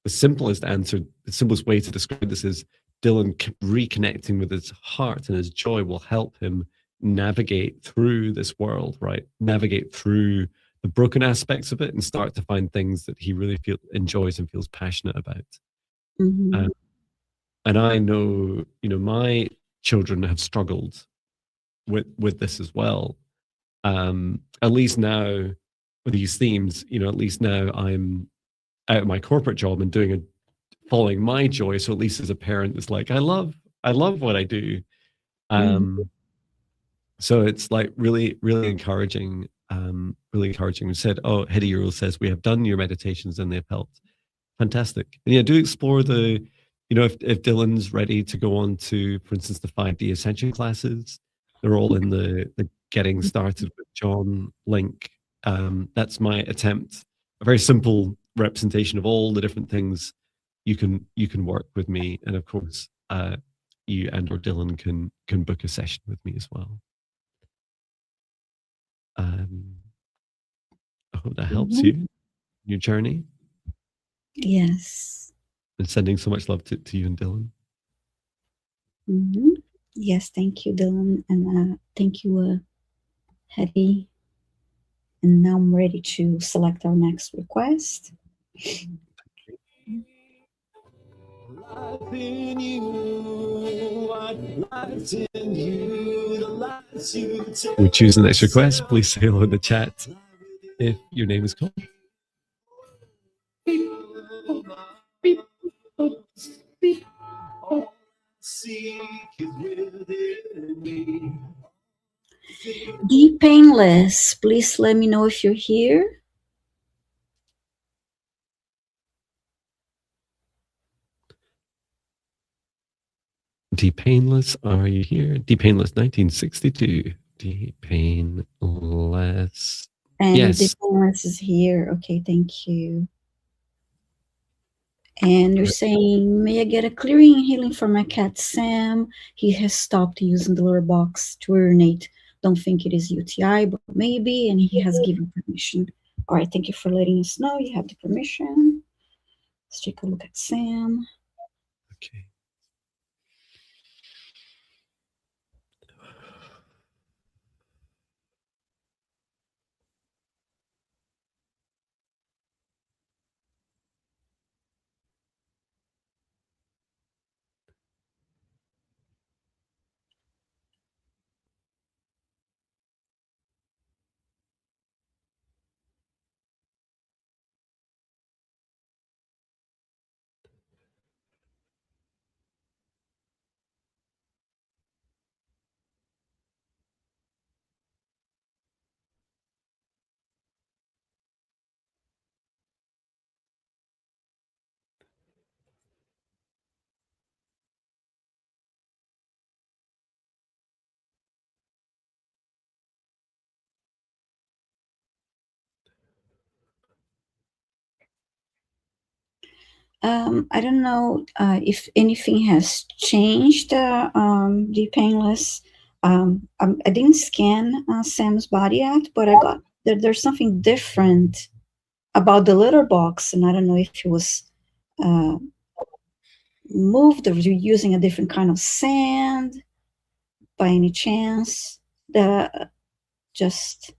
the simplest answer, the simplest way to describe this is Dylan reconnecting with his heart and his joy will help him navigate through this world, right? Navigate through the broken aspects of it and start to find things that he really enjoys and feels passionate about. Mm-hmm. Um, and I know, you know, my children have struggled with this as well. At least now with these themes, you know, at least now I'm out of my corporate job and doing a following my joy. So at least as a parent, it's like I love what I do. Mm-hmm. Um, so it's like really, really encouraging. Really encouraging. We said, oh, Heddy Uriel says we have done your meditations and they've helped. Fantastic. And yeah, do explore the, you know, if Dylan's ready to go on to, for instance, the 5D Ascension classes, they're all in the Getting Started with Jon link. That's my attempt, a very simple representation of all the different things you can work with me, and of course, you and or Dylan can book a session with me as well. Um, I hope that helps Mm-hmm. you in your journey, Yes. and sending so much love to you and Dylan. Mm-hmm. Yes, thank you, Dylan, and thank you, Heddy. And now I'm ready to select our next request. Life in you, light in you, the lights you take. We choose the next request. Please say hello in the chat if your name is called. Beep, beep, boop, beep. All seek is within me. Be painless. Please let me know if you're here. D Painless, are you here? D Painless 1962. D Painless. And the Yes. painless is here. Okay, thank you. And you're saying, may I get a clearing and healing for my cat Sam? He has stopped using the litter box to urinate. Don't think it is UTI, but maybe, and he has given permission. All right, thank you for letting us know. You have the permission. Let's take a look at Sam. Okay. I don't know if anything has changed. The painless. I didn't scan Sam's body yet, but I got there's something different about the litter box, and I don't know if it was uh, moved or you're using a different kind of sand by any chance. That just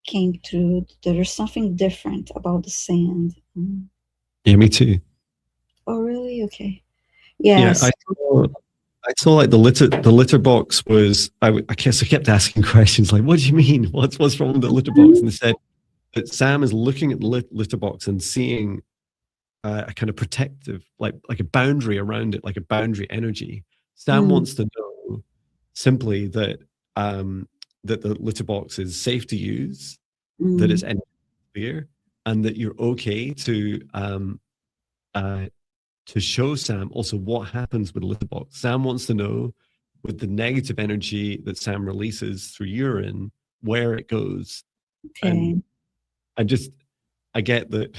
came through. There's something different about the sand. Yeah, me too. Oh, really? Okay. Yeah, Yes. I saw like the litter box was. I guess I kept asking questions like, "What do you mean? What's wrong with the litter box?" And they said that Sam is looking at the litter box and seeing a kind of protective, like a boundary around it, like a boundary energy. Sam wants to know simply that that the litter box is safe to use, that it's clear, and that you're okay to show Sam also what happens with the litter box. Sam wants to know with the negative energy that Sam releases through urine, where it goes. Okay. And I get that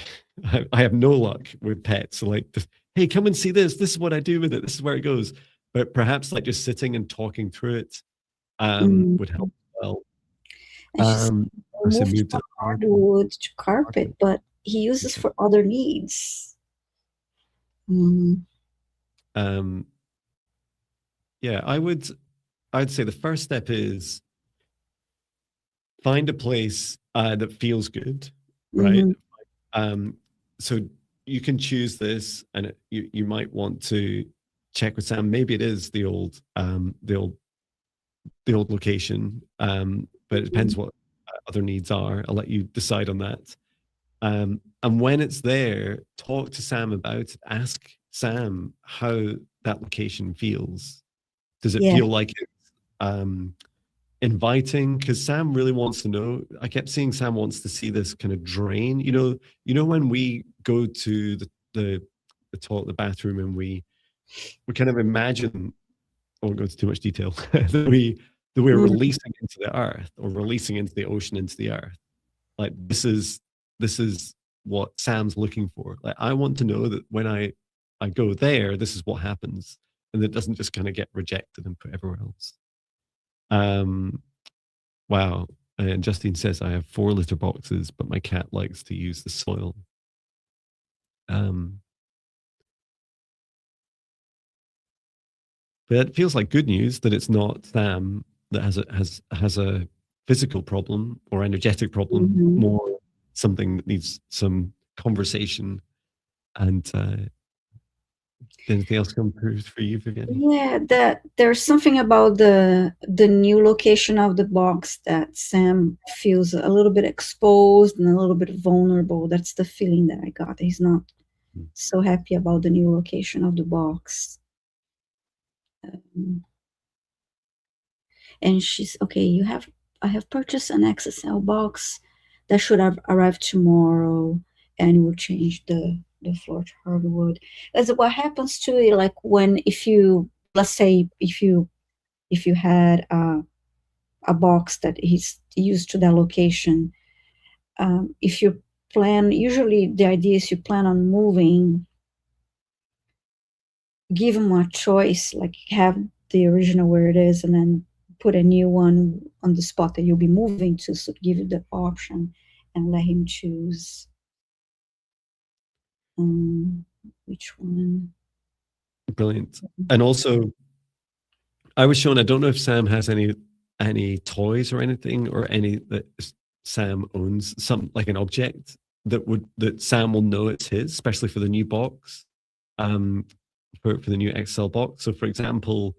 I have no luck with pets. So like, hey, come and see this. This is what I do with it. This is where it goes. But perhaps like just sitting and talking through it would help as well. Moved from hardwood to carpet, but he uses for other needs. Yeah, I'd say the first step is find a place that feels good, right? So you can choose this, and you might want to check with Sam. Maybe it is the old location, but it depends what other needs are. I'll let you decide on that. And when it's there, talk to Sam about it. Ask Sam how that location feels. Does it feel like it's inviting? Because Sam really wants to know. I kept seeing Sam wants to see this kind of drain. You know when we go to the toilet, the bathroom, and we kind of imagine. I won't go into too much detail. that we're releasing into the earth or releasing into the ocean, into the earth. Like this is what Sam's looking for. Like I want to know that when I go there, this is what happens, and it doesn't just kind of get rejected and put everywhere else. Wow. And Justine says I have 4 litter boxes, but my cat likes to use the soil. But it feels like good news that it's not Sam that has a physical problem or energetic problem, more something that needs some conversation. And anything else come through for you, Viviane? Yeah, that there's something about the new location of the box that Sam feels a little bit exposed and a little bit vulnerable. That's the feeling that I got. He's not so happy about the new location of the box. And she's okay. I have purchased an XSL box that should have arrived tomorrow, and will change the floor to hardwood. That's what happens to it. Like if you, let's say, if you had a box that is used to that location, if you plan, usually the idea is you plan on moving, give them a choice, like have the original where it is, and then put a new one on the spot that you'll be moving to. So give you the option and let him choose which one. Brilliant. And also, I was shown, I don't know if Sam has any toys or anything, or any that Sam owns, some like an object that Sam will know it's his, especially for the new box, for the new XL box. So for example,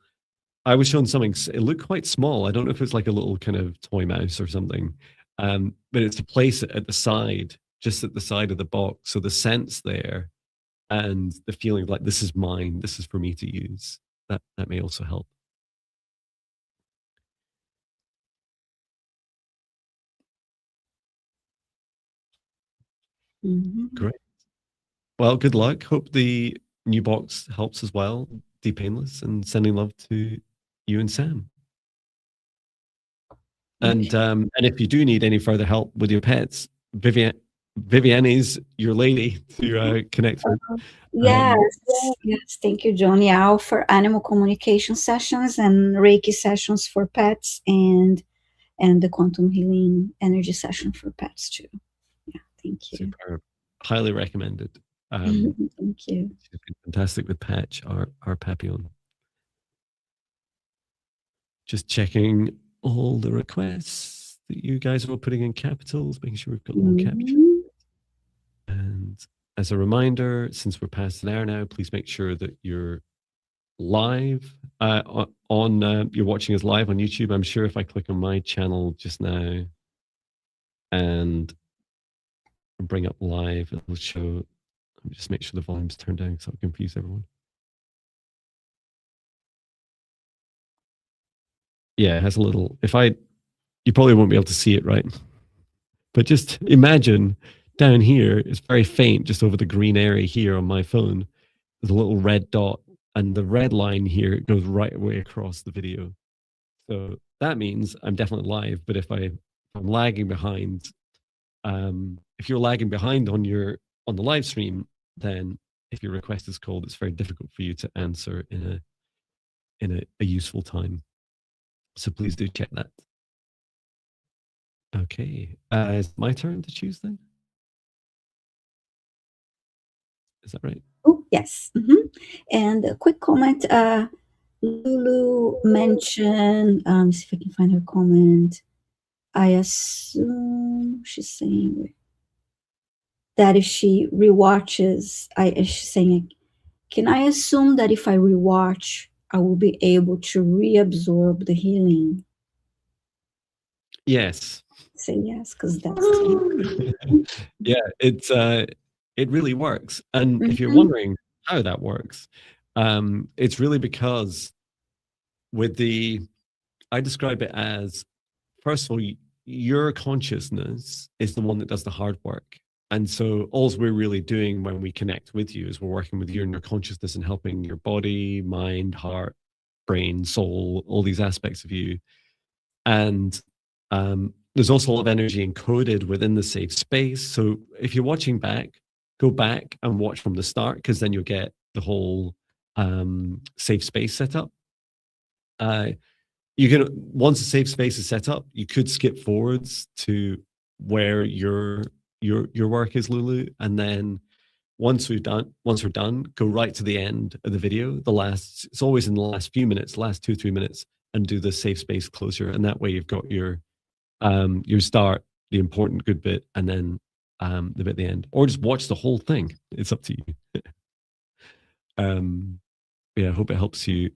I was shown something, it looked quite small. I don't know if it's like a little kind of toy mouse or something, but it's to place it at the side, just at the side of the box. So the sense there and the feeling like this is mine, this is for me to use, that may also help. Great. Well, good luck. Hope the new box helps as well. Be painless, and sending love to you and Sam. And if you do need any further help with your pets, Viviane Viviane's your lady to connect with. Yes, yes. Thank you, Jon. Yeah, I offer animal communication sessions and Reiki sessions for pets, and the quantum healing energy session for pets too. Yeah, thank you. Superb. Highly recommended. Thank you. She's been fantastic with Patch, our Papillon. Just checking all the requests that you guys are all putting in capitals, making sure we've got them all captured. And as a reminder, since we're past an hour now, please make sure that you're live you're watching us live on YouTube. I'm sure if I click on my channel just now and bring up live, it will show. Let me just make sure the volume's turned down because I'll confuse everyone. Yeah, it has a little. You probably won't be able to see it, right? But just imagine down here, it's very faint, just over the green area here on my phone. There's a little red dot, and the red line here, it goes right away across the video. So that means I'm definitely live. But if I'm lagging behind, if you're lagging behind on the live stream, then if your request is called, it's very difficult for you to answer in a useful time. So please do check that. Okay, is it my turn to choose then? Is that right? Oh, yes. And a quick comment. Lulu mentioned, see if I can find her comment. I assume she's saying that if she rewatches, she's saying, can I assume that if I rewatch, I will be able to reabsorb the healing? Yes. Say yes, because that's yeah, it really works. And if you're wondering how that works, it's really because I describe it as, first of all, your consciousness is the one that does the hard work. And so all we're really doing when we connect with you is we're working with you and your consciousness and helping your body, mind, heart, brain, soul, all these aspects of you. And there's also a lot of energy encoded within the safe space. So if you're watching back, go back and watch from the start, because then you'll get the whole safe space set up. You can, once the safe space is set up, you could skip forwards to where your work is, Lulu, and then once we're done, go right to the end of the video. It's always in the last few minutes, last 2-3 minutes, and do the safe space closure. And that way you've got your start, the important good bit, and then the bit at the end, or just watch the whole thing. It's up to you. Yeah, I hope it helps you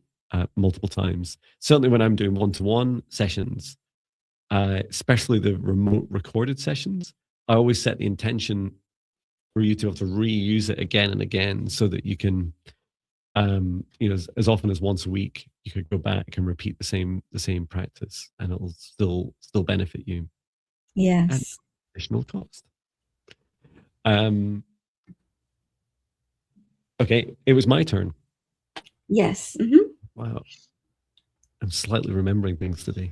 multiple times. Certainly when I'm doing one-to-one sessions, especially the remote recorded sessions, I always set the intention for you to be able to reuse it again and again, so that you can, as often as once a week, you could go back and repeat the same practice, and it'll still benefit you. Yes. At additional cost. Okay, it was my turn. Yes. Wow. I'm slightly remembering things today.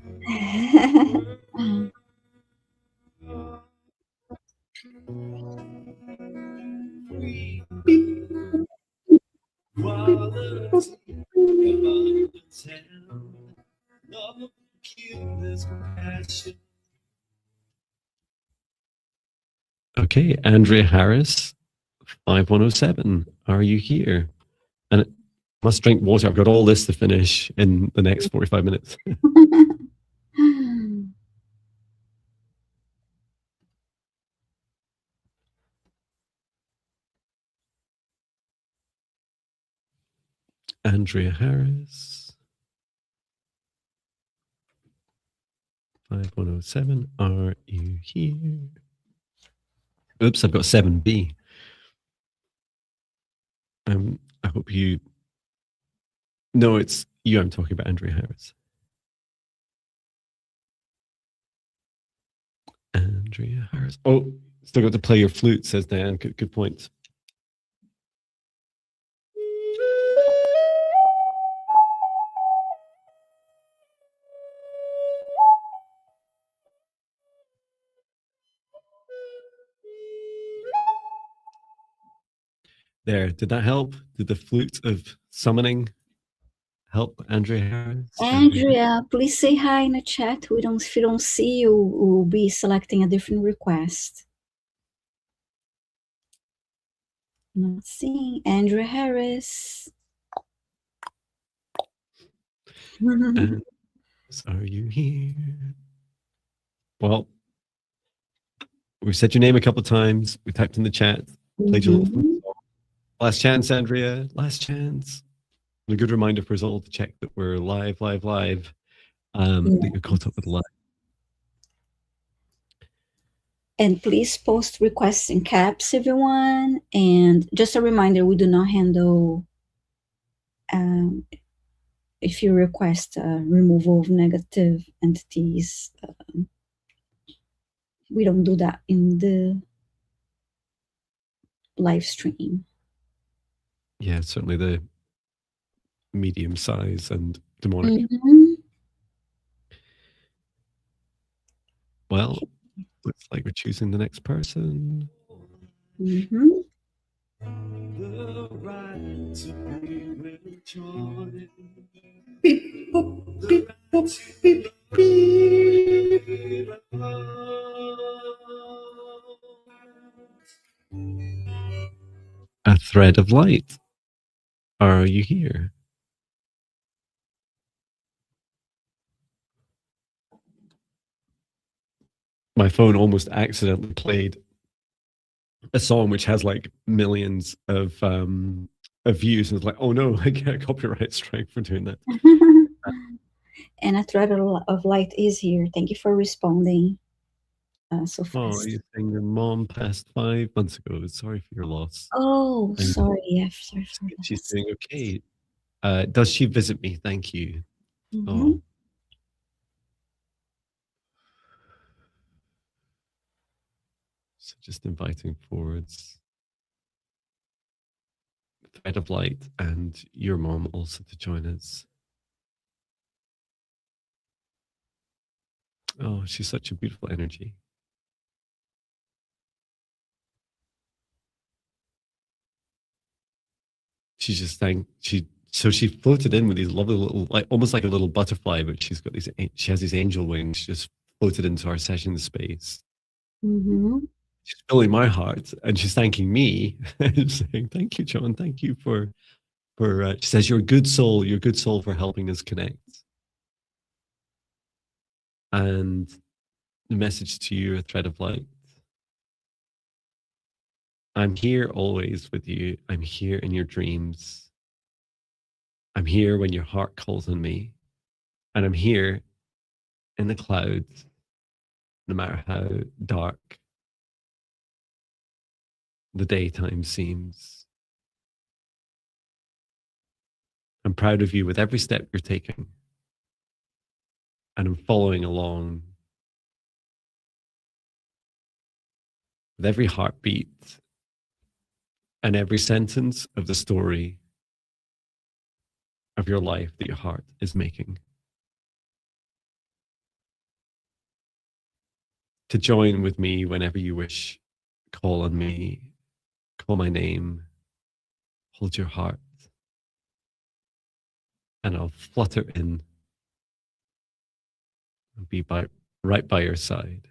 Okay, Andrea Harris, 5107. Are you here? And I must drink water. I've got all this to finish in the next 45 minutes. Andrea Harris, 5107. Are you here? Oops, I've got 7B. I hope you. No, it's you I'm talking about, Andrea Harris. Andrea Harris. Oh, still got to play your flute, says Diane. Good point. There, did that help? Did the flute of summoning help, Andrea Harris? Andrea, please say hi in the chat. If you don't see you, we'll be selecting a different request. Not seeing Andrea Harris. And are you here? Well, we said your name a couple of times. We typed in the chat. Played your little flute song. Last chance, Andrea. Last chance. A good reminder for us all to check that we're live. That you're caught up with live. And please post requests in caps, everyone. And just a reminder, we do not handle if you request removal of negative entities. We don't do that in the live stream. Yeah, certainly the medium size and demonic. Well, looks like we're choosing the next person. The right to be with joy. Beep, boop, beep, boop, beep, beep. A thread of light. Are you here? My phone almost accidentally played a song which has like millions of views, and it's like, oh no, I get a copyright strike for doing that. And a thread of light is here. Thank you for responding so fast. Oh, you're saying your mom passed 5 months ago. Sorry for your loss. Oh, sorry. Yeah, sorry for that. She's doing okay. Does she visit me? Thank you. Oh. So just inviting forwards Thread of Light and your mom also to join us. Oh, she's such a beautiful energy. She just so she floated in with these lovely little, like almost like a little butterfly, but she has these angel wings. She just floated into our session space. She's filling my heart, and she's thanking me and saying, "Thank you, Jon. Thank you for." She says, "You're a good soul. You're a good soul for helping us connect." And the message to you, a thread of light. I'm here always with you. I'm here in your dreams. I'm here when your heart calls on me. And I'm here in the clouds, no matter how dark the daytime seems. I'm proud of you with every step you're taking. And I'm following along with every heartbeat and every sentence of the story of your life that your heart is making. To join with me whenever you wish, call on me, call my name, hold your heart, and I'll flutter in and be right by your side.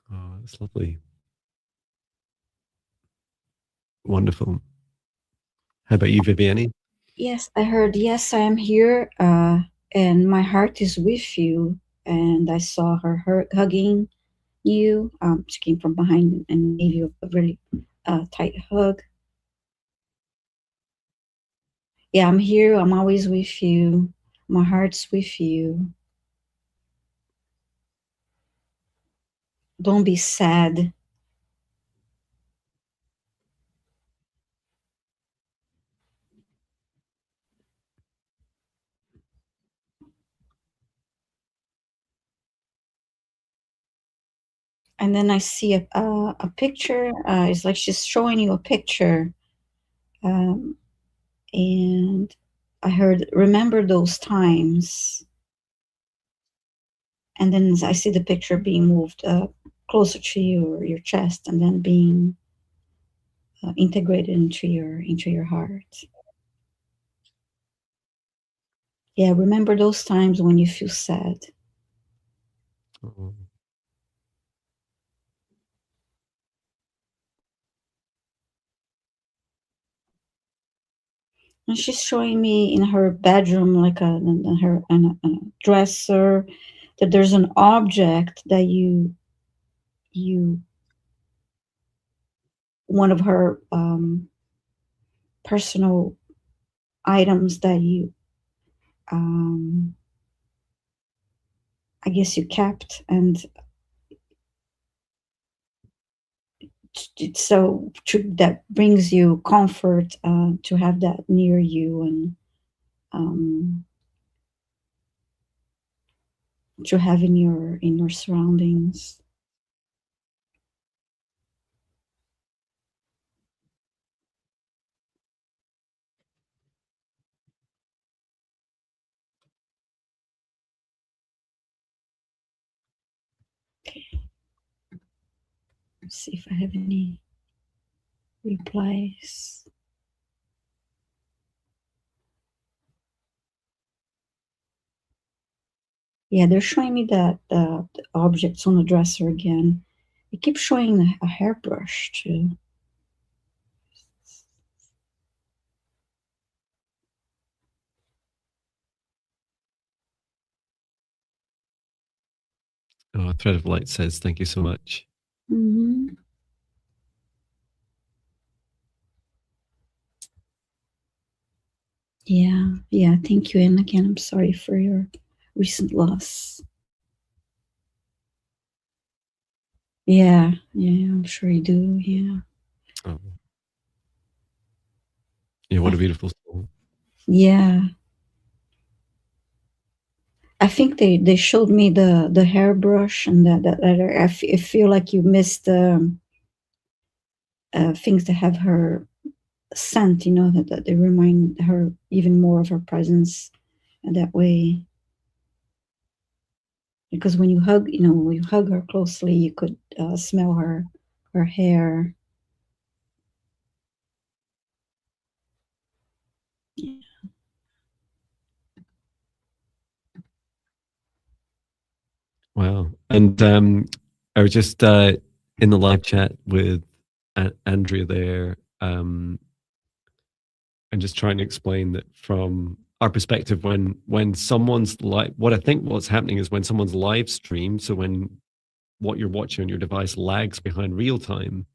Oh, that's lovely. Wonderful. How about you, Viviane? Yes, I heard, yes, I am here, and my heart is with you. And I saw her hugging you. She came from behind and gave you a really tight hug. Yeah, I'm here. I'm always with you. My heart's with you. Don't be sad. And then I see a picture. It's like she's showing you a picture. And I heard, remember those times. And then I see the picture being moved up. closer to your chest, and then being integrated into your heart. Yeah, remember those times when you feel sad. Oh. And she's showing me in her bedroom, like a dresser, that there's an object that you one of her personal items that you I guess you kept, and so that brings you comfort to have that near you, and to have in your surroundings. Okay. Let's see if I have any replies. Yeah, they're showing me that the objects on the dresser again. It keeps showing a hairbrush too. Oh, Thread of Light says, thank you so much. Mm-hmm. Yeah, thank you. And again, I'm sorry for your recent loss. Yeah, I'm sure you do. Yeah. Oh. Yeah, what a beautiful soul. Yeah. I think they showed me the hairbrush, and that I feel like you missed things that have her scent, that they remind her even more of her presence in that way. Because when you hug her closely, you could smell her hair. Yeah. Wow. And I was just in the live chat with Andrea there, and just trying to explain that from our perspective, when someone's what I think what's happening is when someone's live stream, so when what you're watching on your device lags behind real time,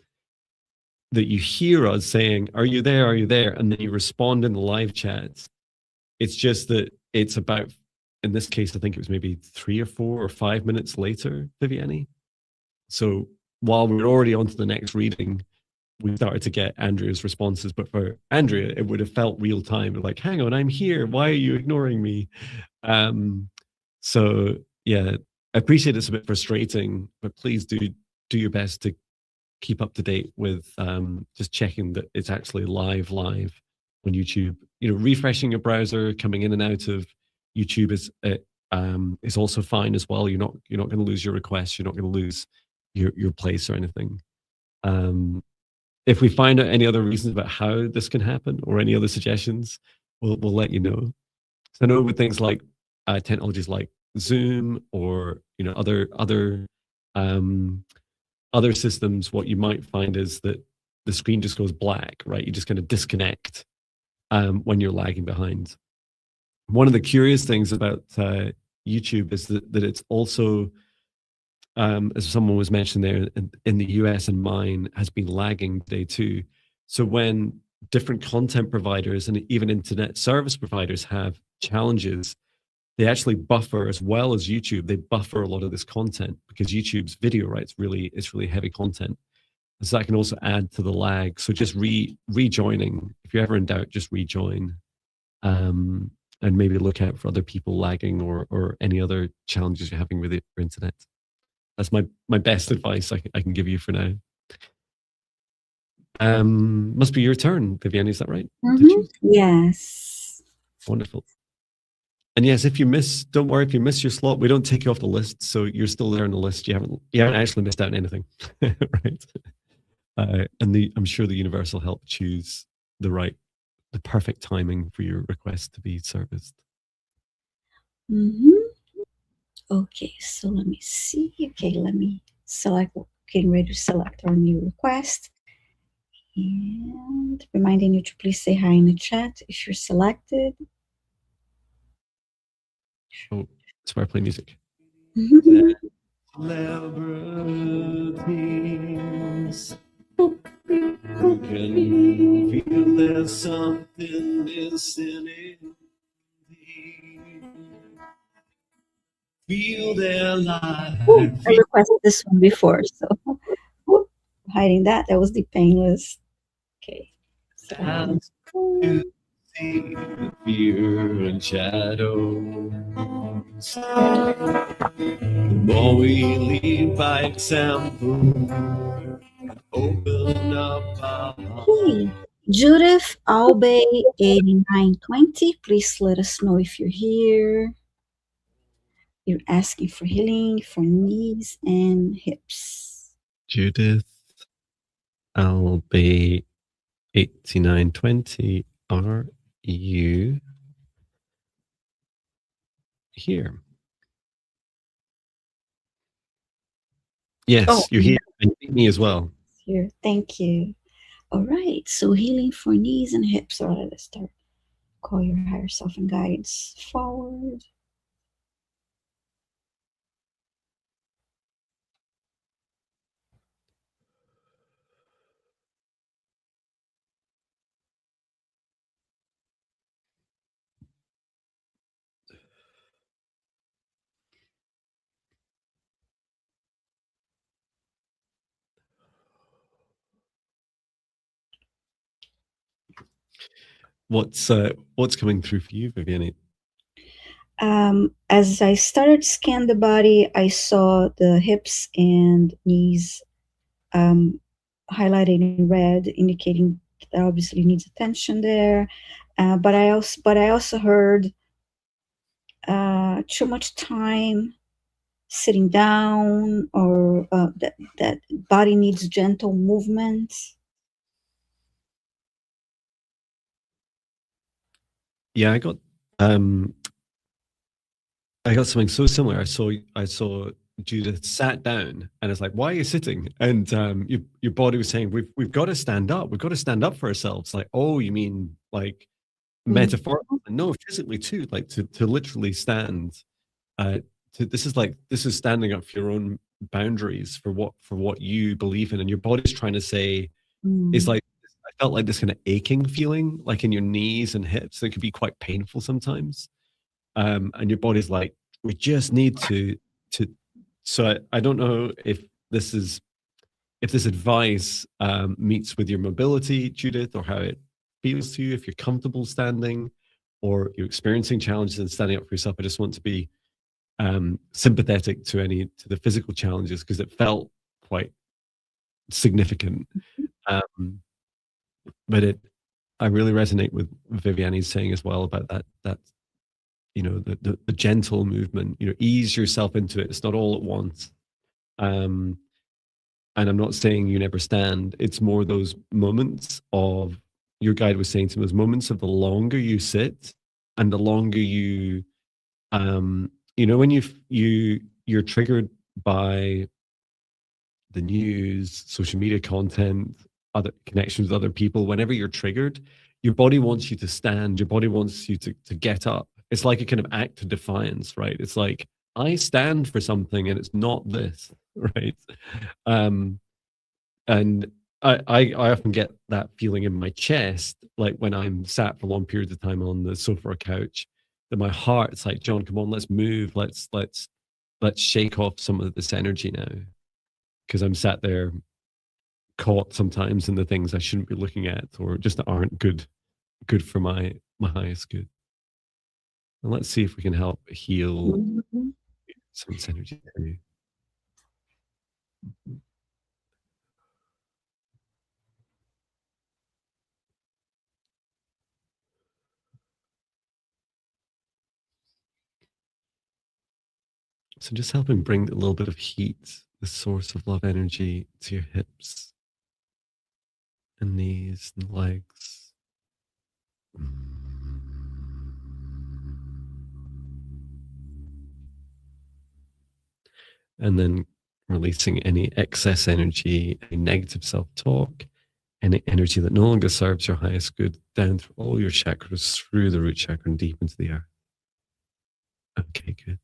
that you hear us saying, "Are you there? Are you there?" And then you respond in the live chats. It's just that it's about, in this case, I think it was maybe 3 or 4 or 5 minutes later, Viviane. So while we were already on to the next reading, we started to get Andrea's responses. But for Andrea, it would have felt real time. Like, hang on, I'm here. Why are you ignoring me? So yeah, I appreciate it's a bit frustrating, but please do your best to keep up to date with just checking that it's actually live on YouTube. Refreshing your browser, coming in and out of YouTube is also fine as well. You're not going to lose your request. You're not going to lose your place or anything. If we find out any other reasons about how this can happen or any other suggestions, we'll let you know. So I know with things like technologies like Zoom or other systems, what you might find is that the screen just goes black, right? You just kind of disconnect when you're lagging behind. One of the curious things about YouTube is that it's also, as someone was mentioning there, in the US, and mine has been lagging today too. So when different content providers and even internet service providers have challenges, they actually buffer, as well as YouTube. They buffer a lot of this content because YouTube's video rights it's really heavy content. And so that can also add to the lag. So just rejoining, if you're ever in doubt, just rejoin, and maybe look out for other people lagging or any other challenges you're having with your internet. That's my best advice I can give you for now. Must be your turn, Viviane, is that right? Mm-hmm. Yes. Wonderful. And yes, if you miss, don't worry if you miss your slot. We don't take you off the list, so you're still there on the list. You haven't actually missed out on anything, right? And I'm sure the universe will help choose the perfect timing for your request to be serviced. Mm-hmm. Okay, so let me see. Okay, let me select. Getting ready to select our new request. And reminding you to please say hi in the chat if you're selected. Oh, that's where I play music. Celebrities who can feel there's something missing in thee. Feel their life. I requested this one before, so hiding that. That was the painless. Okay. So To see the fear and shadows. The more we lead by example, open up our okay. Judith Albay 8920. Please let us know if you're here. You're asking for healing for knees and hips. Judith Albay 8920. Are you here? Yes, you're here. And me as well. Here. Thank you. All right. So healing for knees and hips. All right, let's start. Call your higher self and guidance forward. What's coming through for you, Viviane? As I started to scan the body, I saw the hips and knees highlighted in red, indicating that obviously needs attention there. But I also heard too much time sitting down, or that body needs gentle movement. Yeah, I got something so similar. I saw Judith sat down, and it's like, why are you sitting? And your body was saying, we've got to stand up. We've got to stand up for ourselves. Like, oh, you mean like metaphorically? No, physically too. Like to literally stand. This is standing up for your own boundaries for what you believe in, and your body's trying to say. It's like I felt like this kind of aching feeling, like in your knees and hips. That can be quite painful sometimes. And your body's like, we just need to. So I don't know if this advice meets with your mobility, Judith, or how it feels to you. If you're comfortable standing, or you're experiencing challenges in standing up for yourself, I just want to be sympathetic to the physical challenges, because it felt quite significant. But I really resonate with Viviane's saying as well about that the gentle movement, ease yourself into it. It's not all at once. And I'm not saying you never stand. It's more those moments of, your guide was saying, to those moments of the longer you sit and the longer you, when you're triggered by the news, social media content, other connections with other people. Whenever you're triggered, your body wants you to stand. Your body wants you to get up. It's like a kind of act of defiance, right? It's like, I stand for something, and it's not this, right? And I often get that feeling in my chest, like when I'm sat for long periods of time on the sofa or couch, that my heart's like, John, come on, let's move. Let's shake off some of this energy now, because I'm sat there caught sometimes in the things I shouldn't be looking at, or just aren't good for my highest good. And let's see if we can help heal some of this energy for you. So just helping bring a little bit of heat, the source of love energy, to your hips and knees and legs. And then releasing any excess energy, any negative self-talk, any energy that no longer serves your highest good, down through all your chakras, through the root chakra and deep into the earth. Okay, good.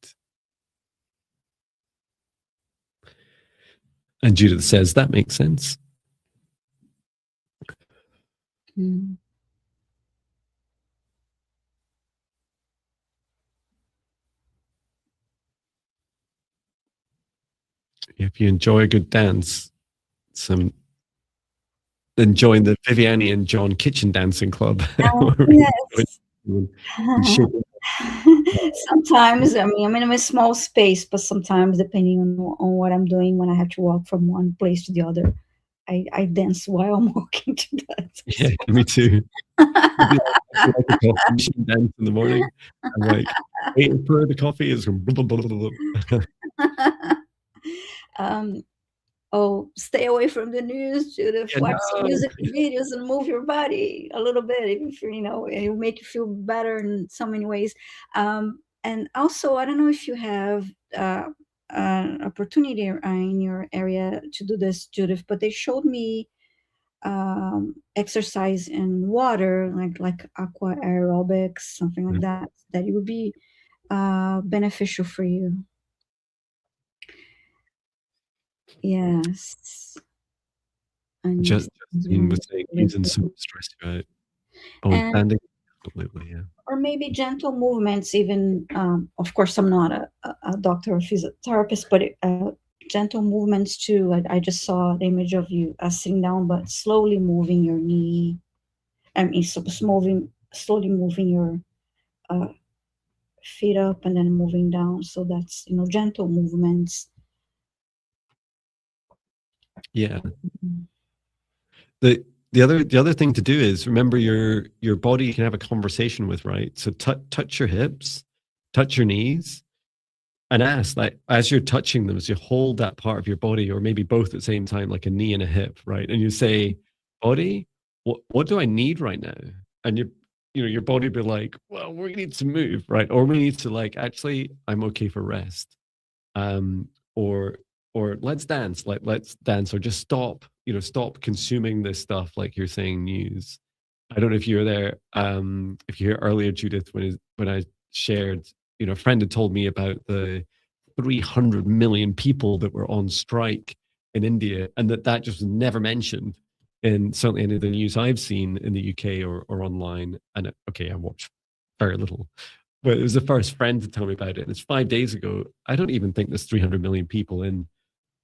And Judith says, that makes sense. Mm. If you enjoy a good dance, then join the Viviane and Jon Kitchen Dancing Club. Yes. Sometimes, Sometimes, I mean, I'm in a small space, but sometimes, depending on what I'm doing, when I have to walk from one place to the other, I dance while I'm walking to that. yeah, me too. I do like a coffee machine dance in the morning. I'm like, waiting for the coffee is blah, blah, blah, blah. Oh, stay away from the news, Judith. Yeah, Watch some no. music videos and move your body a little bit. If you know, it will make you feel better in so many ways. And also, I don't know if you have an opportunity in your area to do this, Judith, but they showed me exercise in water, like aqua aerobics, something like that. That it would be beneficial for you. Yes. And Just was saying using some stress out. Oh, and standing. Absolutely, yeah. Or maybe gentle movements, even, of course, I'm not a doctor or physiotherapist, but gentle movements too. I just saw the image of you sitting down, but slowly moving your knee. I mean, slowly moving your feet up and then moving down. So that's, gentle movements. Yeah. The other thing to do is remember your body you can have a conversation with, right? So touch your hips, touch your knees, and ask, like, as you're touching them, as you hold that part of your body, or maybe both at the same time, like a knee and a hip, right? And you say, body, what do I need right now? And your body be like, well, we need to move, right? Or we need to, like, actually, I'm okay for rest. Or let's dance, like let's dance, or just stop consuming this stuff, like you're saying, news. I don't know if you were there, if you hear earlier, Judith, when I shared, a friend had told me about the 300 million people that were on strike in India, and that just was never mentioned in certainly any of the news I've seen in the UK or online. And okay, I watch very little, but it was the first friend to tell me about it. And it's 5 days ago. I don't even think there's 300 million people in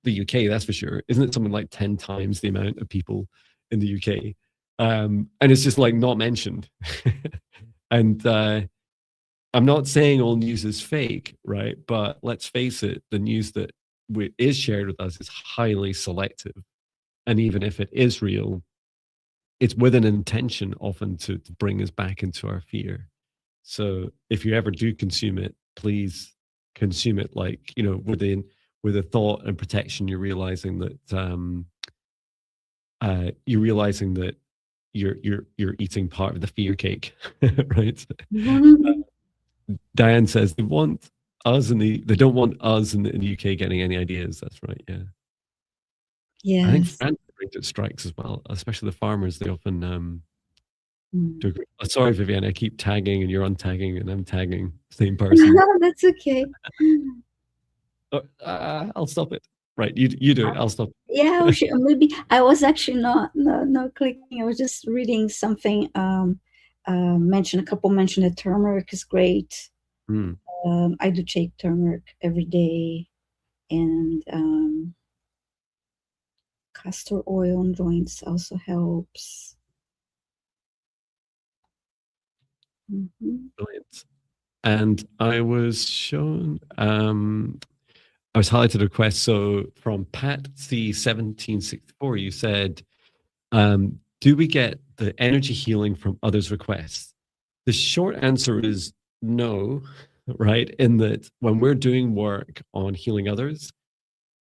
the UK, that's for sure. Isn't it something like 10 times the amount of people in the UK? And it's just like not mentioned. And I'm not saying all news is fake, right? But let's face it, the news that is shared with us is highly selective. And even if it is real, it's with an intention often to bring us back into our fear. So if you ever do consume it, please consume it like, with a thought and protection. You're realizing that you're eating part of the fear cake, right? Diane says they don't want us in the UK getting any ideas. That's right. Yeah. Yes. I think France brings it strikes as well, especially the farmers. They often do agree. Sorry, Viviane, I keep tagging and you're untagging and I'm tagging the same person. That's okay. I'll stop it. Right, you do it. I'll stop. Yeah, maybe I was actually not clicking. I was just reading something. A couple mentioned that turmeric is great. I do take turmeric every day, and castor oil on joints also helps. Brilliant. And I was shown, I was highlighted a request. So from Pat C1764, you said, do we get the energy healing from others' requests? The short answer is no. right? In that when we're doing work on healing others,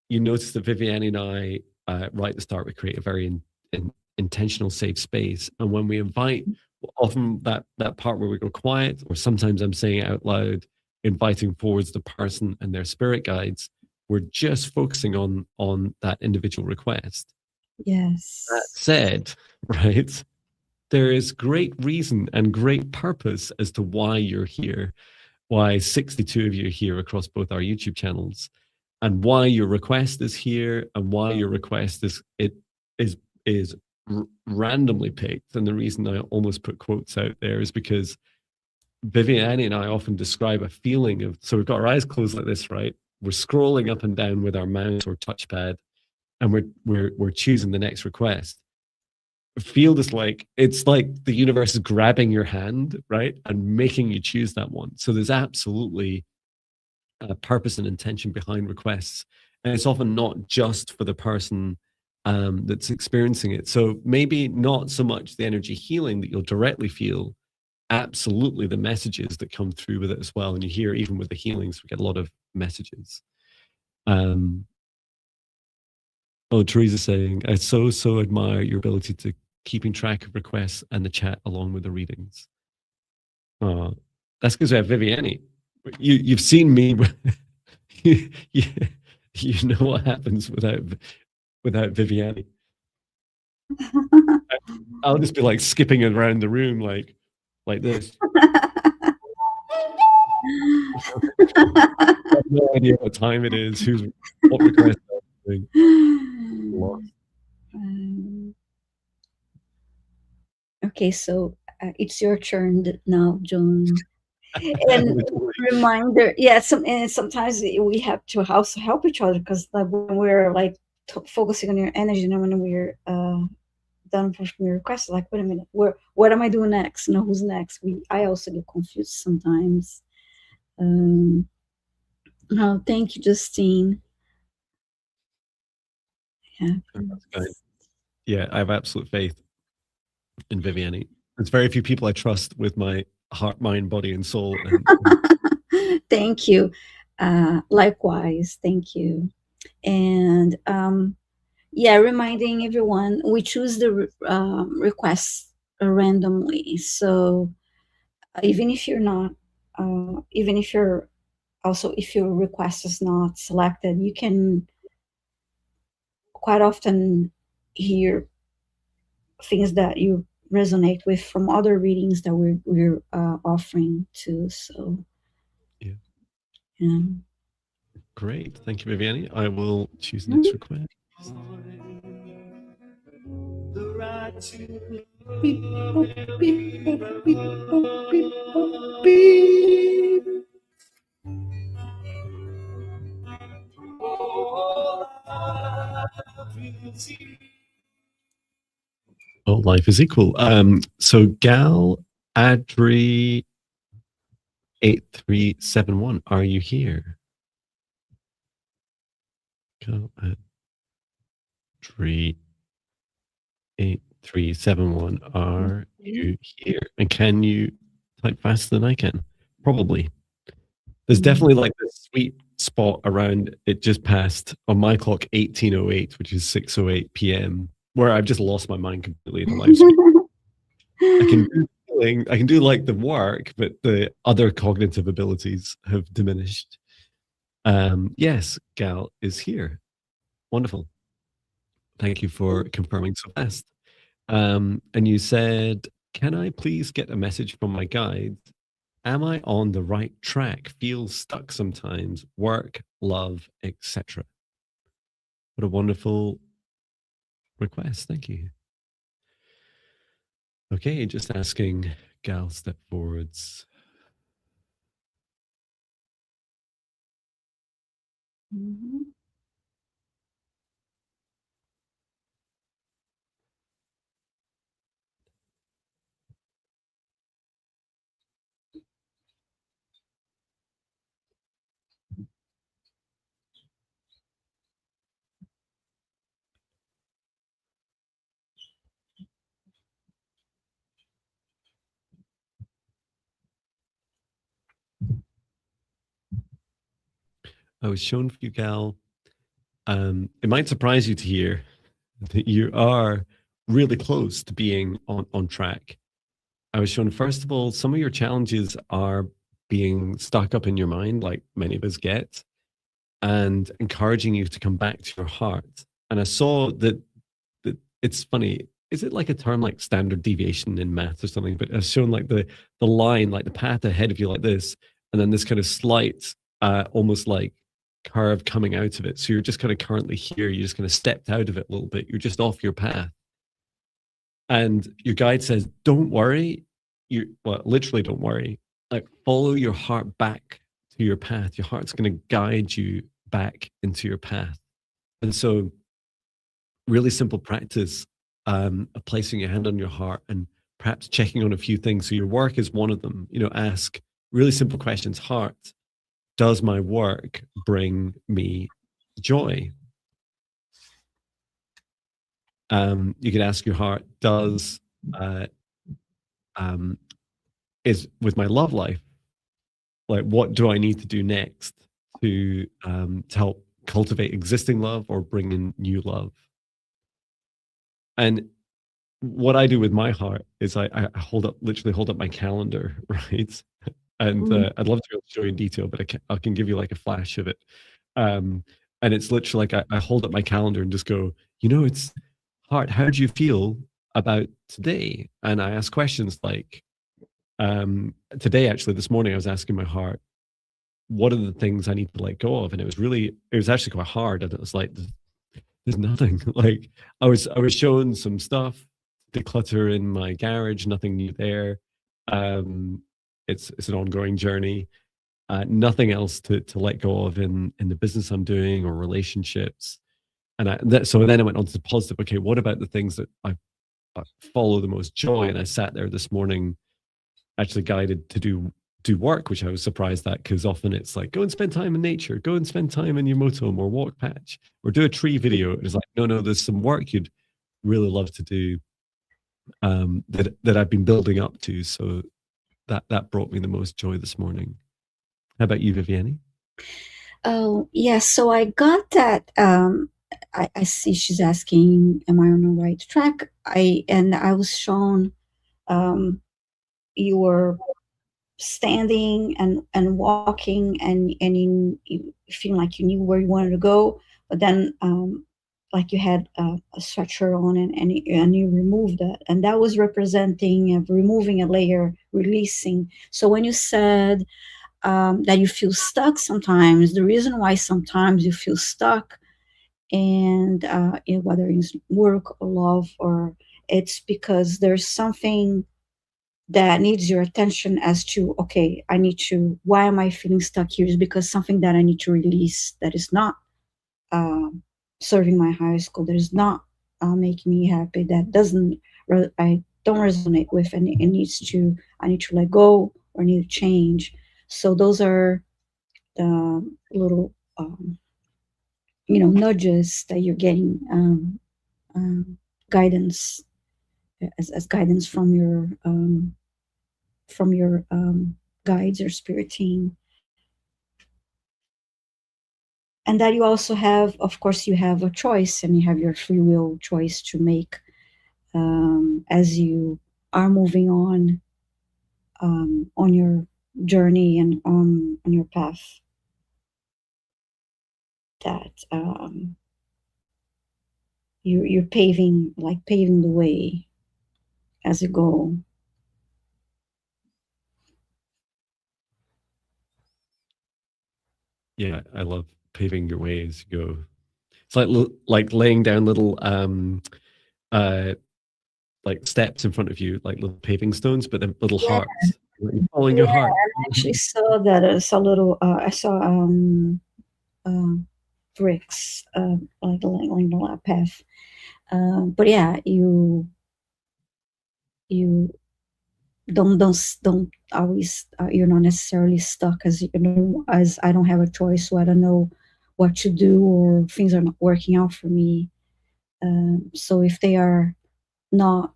you notice that Viviane and I, right at the start, we create a very intentional, safe space. And when we invite, often that part where we go quiet, or sometimes I'm saying it out loud, inviting forwards the person and their spirit guides, we're just focusing on that individual request. Yes. That said, right, there is great reason and great purpose as to why you're here, why 62 of you are here across both our YouTube channels, and why your request is here, and why your request is randomly picked. And the reason I almost put quotes out there is because Viviane and I often describe a feeling of, so we've got our eyes closed like this, right? We're scrolling up and down with our mouse or touchpad, and we're choosing the next request. Feel this like it's like the universe is grabbing your hand, right, and making you choose that one. So there's absolutely a purpose and intention behind requests, and it's often not just for the person that's experiencing it. So maybe not so much the energy healing that you'll directly feel, absolutely the messages that come through with it as well. And you hear, even with the healings, we get a lot of messages. Oh, Teresa's saying, I so admire your ability to keeping track of requests and the chat along with the readings. Oh, that's because we have Viviane. You've seen me. you, you know what happens without Viviane. I'll just be like skipping around the room like this. I have no idea what time it is, what request I'm doing. Okay, so it's your turn now, Jon. And reminder, yeah, and sometimes we have to also help each other, because like when we're like focusing on your energy, and when we're done from your request, like, wait a minute, what am I doing next? Who's next? I also get confused sometimes. No, thank you, Justine. Yeah, I have absolute faith in Viviane. There's very few people I trust with my heart, mind, body, and soul. Thank you. Likewise, thank you. And yeah, reminding everyone, we choose the requests randomly. So even if you're not, even if you're also, if your request is not selected, you can quite often hear things that you resonate with from other readings that we're offering too. So yeah. Great. Thank you, Viviane. I will choose the next request. Oh, life is equal. So Gal Adri 8371, are you here? Gal Adri 8371, are you here? And can you type faster than I can? Probably. There's definitely like this sweet spot around it just past on my clock 1808, which is 6:08 p.m., where I've just lost my mind completely in the live stream. I can do like the work, but the other cognitive abilities have diminished. Yes, Gal is here. Wonderful. Thank you for confirming so fast. And you said, can I please get a message from my guides? Am I on the right track? Feel stuck sometimes. Work, love, etc. What a wonderful request. Thank you. Okay, just asking Gal step forwards. I was shown for you, gal. It might surprise you to hear that you are really close to being on track. I was shown, first of all, some of your challenges are being stuck up in your mind, like many of us get, and encouraging you to come back to your heart. And I saw that it's funny. Is it like a term like standard deviation in math or something? But it's shown like the line, like the path ahead of you, like this, and then this kind of slight, almost like curve coming out of it. So you're just kind of currently here. You just kind of stepped out of it a little bit. You're just off your path. And your guide says, "Don't worry. Well, literally, don't worry. Like, follow your heart back to your path. Your heart's going to guide you back into your path." And so, really simple practice of placing your hand on your heart and perhaps checking on a few things. So your work is one of them. Ask really simple questions. Heart, does my work bring me joy? You could ask your heart, is with my love life, like, what do I need to do next to help cultivate existing love or bring in new love? And what I do with my heart is I literally hold up my calendar, right? And I'd love to be able to show you in detail, but I can give you like a flash of it. And it's literally like I hold up my calendar and just go, it's heart, how do you feel about today? And I ask questions like, today, actually, this morning, I was asking my heart, what are the things I need to let go of? And it was actually quite hard. And it was like, there's nothing. Like, I was showing some stuff, declutter in my garage, nothing new there. It's an ongoing journey. Nothing else to let go of in the business I'm doing or relationships. And so then I went on to the positive. Okay, what about the things that I follow the most joy? And I sat there this morning, actually guided to do work, which I was surprised at, because often it's like, go and spend time in nature, go and spend time in your motorhome or walk patch or do a tree video. It's like, no, there's some work you'd really love to do that I've been building up to. So that brought me the most joy this morning. How about you, Viviane? Oh, yes. So I got that. I see she's asking, am I on the right track? I was shown you were standing and walking and you feeling like you knew where you wanted to go, but then like you had a sweatshirt on and you removed that, and that was representing removing a layer, releasing. So when you said that you feel stuck sometimes, the reason why sometimes you feel stuck, and whether it's work or love, or it's because there's something that needs your attention as to, okay, why am I feeling stuck here? Is because something that I need to release that is not serving my highest goal, that is not making me happy, that I don't resonate with, and I need to let go or need to change. So those are the little nudges that you're getting, guidance as guidance from your guides or spirit team. And that you also have, of course, you have a choice, and you have your free will choice to make as you are moving on your journey and on your path. That you're paving the way as you go. Yeah, I love paving your way as you go. It's like laying down little like steps in front of you, like little paving stones, but they're little hearts. Like you're following your heart. I actually saw that. I saw bricks like along the path. But yeah, you don't always, you're not necessarily stuck, as as I don't have a choice, so I don't know what to do, or things are not working out for me. So if they are not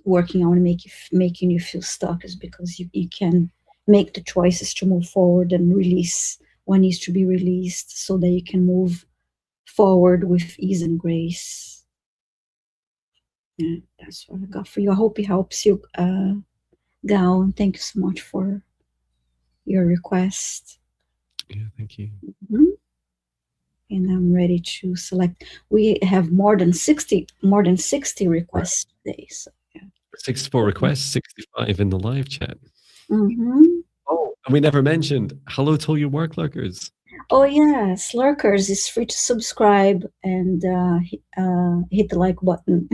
working out and making you feel stuck, is because you can make the choices to move forward and release what needs to be released so that you can move forward with ease and grace. Yeah, that's what I got for you. I hope it helps you, Gal, and thank you so much for your request. Yeah, thank you. Mm-hmm. And I'm ready to select. We have more than 60 requests today. So yeah. 64 requests, 65 in the live chat. Mm-hmm. Oh, and we never mentioned hello to all you work lurkers. Oh yes, lurkers is free to subscribe and hit the like button.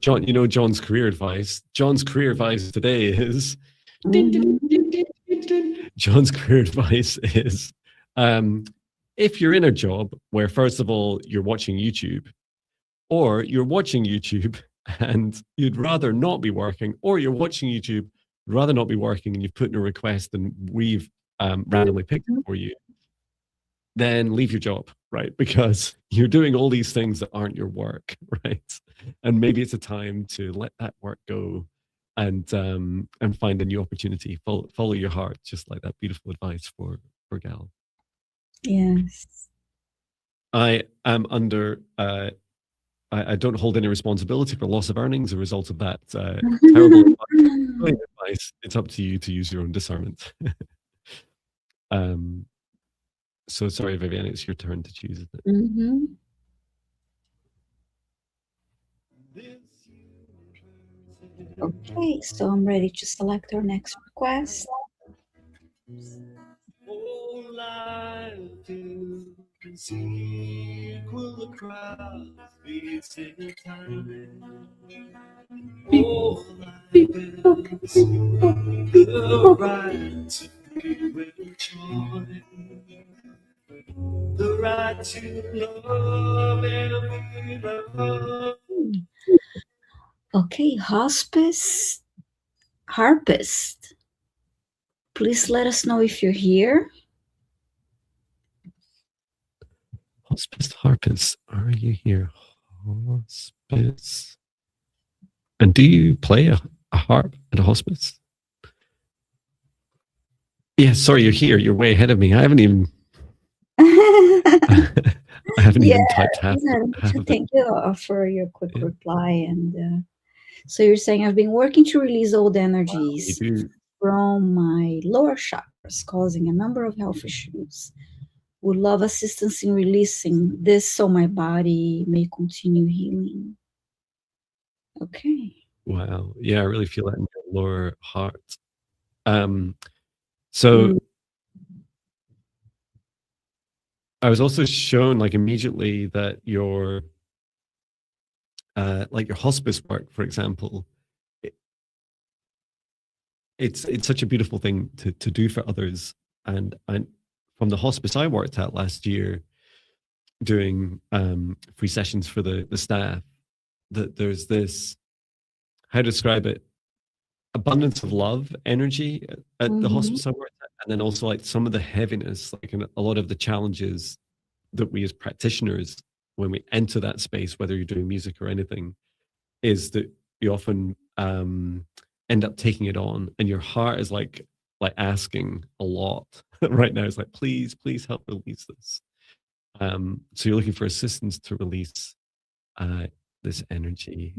John, you know John's career advice. John's career advice today is John's career advice is if you're in a job where, first of all, you're watching YouTube, or you're watching YouTube and you'd rather not be working, or you're watching YouTube, rather not be working, and you've put in a request and we've randomly picked it for you, then leave your job, right? Because you're doing all these things that aren't your work, right? And maybe it's a time to let that work go and find a new opportunity. Follow your heart, just like that beautiful advice for Gal. Yes. I am under. I don't hold any responsibility for loss of earnings as a result of that terrible advice. It's up to you to use your own discernment. So sorry, Viviane, it's your turn to choose. Isn't it? Mm-hmm. Okay, so I'm ready to select our next request. The right to love and be loved. Okay, Hospice, Harpist. Please let us know if you're here. Hospice, Harpist, are you here? Hospice. And do you play a harp at a hospice? Yeah, sorry, you're here. You're way ahead of me. I haven't even. I haven't even typed half. Thank you for your quick reply. And so you're saying I've been working to release old energies from my lower chakras, causing a number of health issues. Would love assistance in releasing this so my body may continue healing. Okay. Wow. Yeah, I really feel that in your lower heart. So I was also shown like immediately that your like your hospice work, for example, it's such a beautiful thing to do for others. And from the hospice I worked at last year, doing free sessions for the staff, that there's this, how to describe it, abundance of love energy at the hospice I worked at, and then also like some of the heaviness, like a lot of the challenges that we as practitioners, when we enter that space, whether you're doing music or anything, is that you often end up taking it on, and your heart is like asking a lot right now. It's like, please help release this. So you're looking for assistance to release this energy.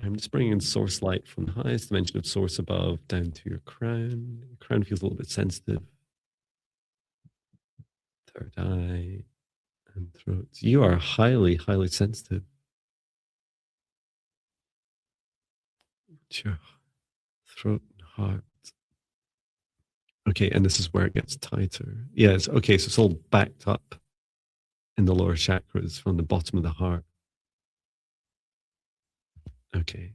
I'm just bringing in source light from the highest dimension of source above down to your crown. Your crown feels a little bit sensitive. Third eye and throat. You are highly, highly sensitive. Your throat and heart. Okay, and this is where it gets tighter. Yes, okay, so it's all backed up in the lower chakras from the bottom of the heart. Okay.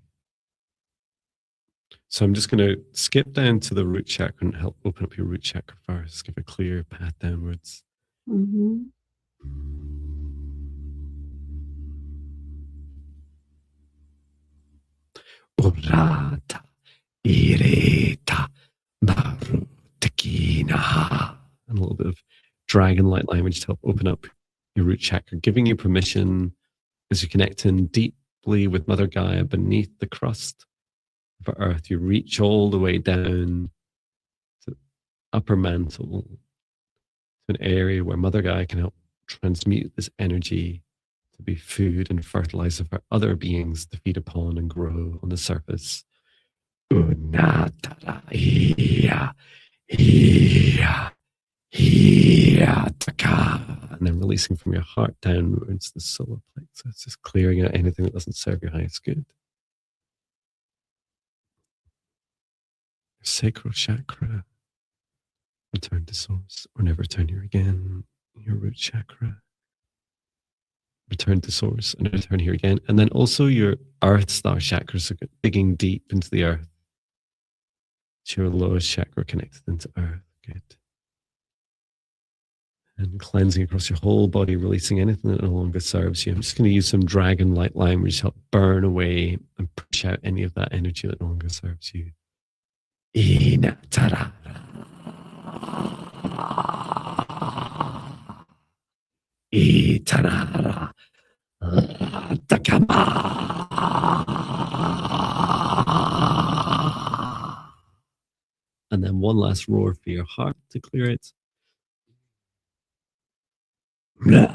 So I'm just going to skip down to the root chakra and help open up your root chakra first. Give a clear path downwards. Orata, ireta, marutakina. And a little bit of dragon-like language to help open up your root chakra, giving you permission as you connect in deep, deeply with Mother Gaia beneath the crust of Earth. You reach all the way down to the upper mantle, to an area where Mother Gaia can help transmute this energy to be food and fertilizer for other beings to feed upon and grow on the surface. And then releasing from your heart downwards the solar plexus, just clearing out anything that doesn't serve your highest good. Your sacral chakra, return to source, or never return here again. Your root chakra, return to source and return here again. And then also your earth star chakra, so digging deep into the earth. It's your lowest chakra connected into earth. Good. And cleansing across your whole body, releasing anything that no longer serves you. I'm just going to use some dragon light line, which help burn away and push out any of that energy that no longer serves you. And then one last roar for your heart to clear it. Good.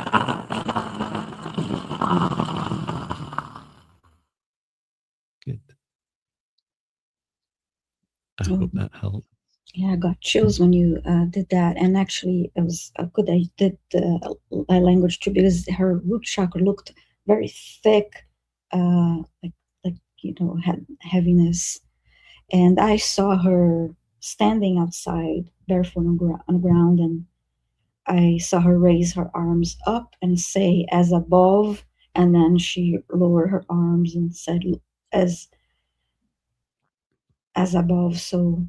I hope that helped. Yeah, I got chills when you did that. And actually, it was good that you did the language too, because her root chakra looked very thick, like had heaviness. And I saw her standing outside, barefoot on the ground, and I saw her raise her arms up and say, "As above," and then she lowered her arms and said, "As above, so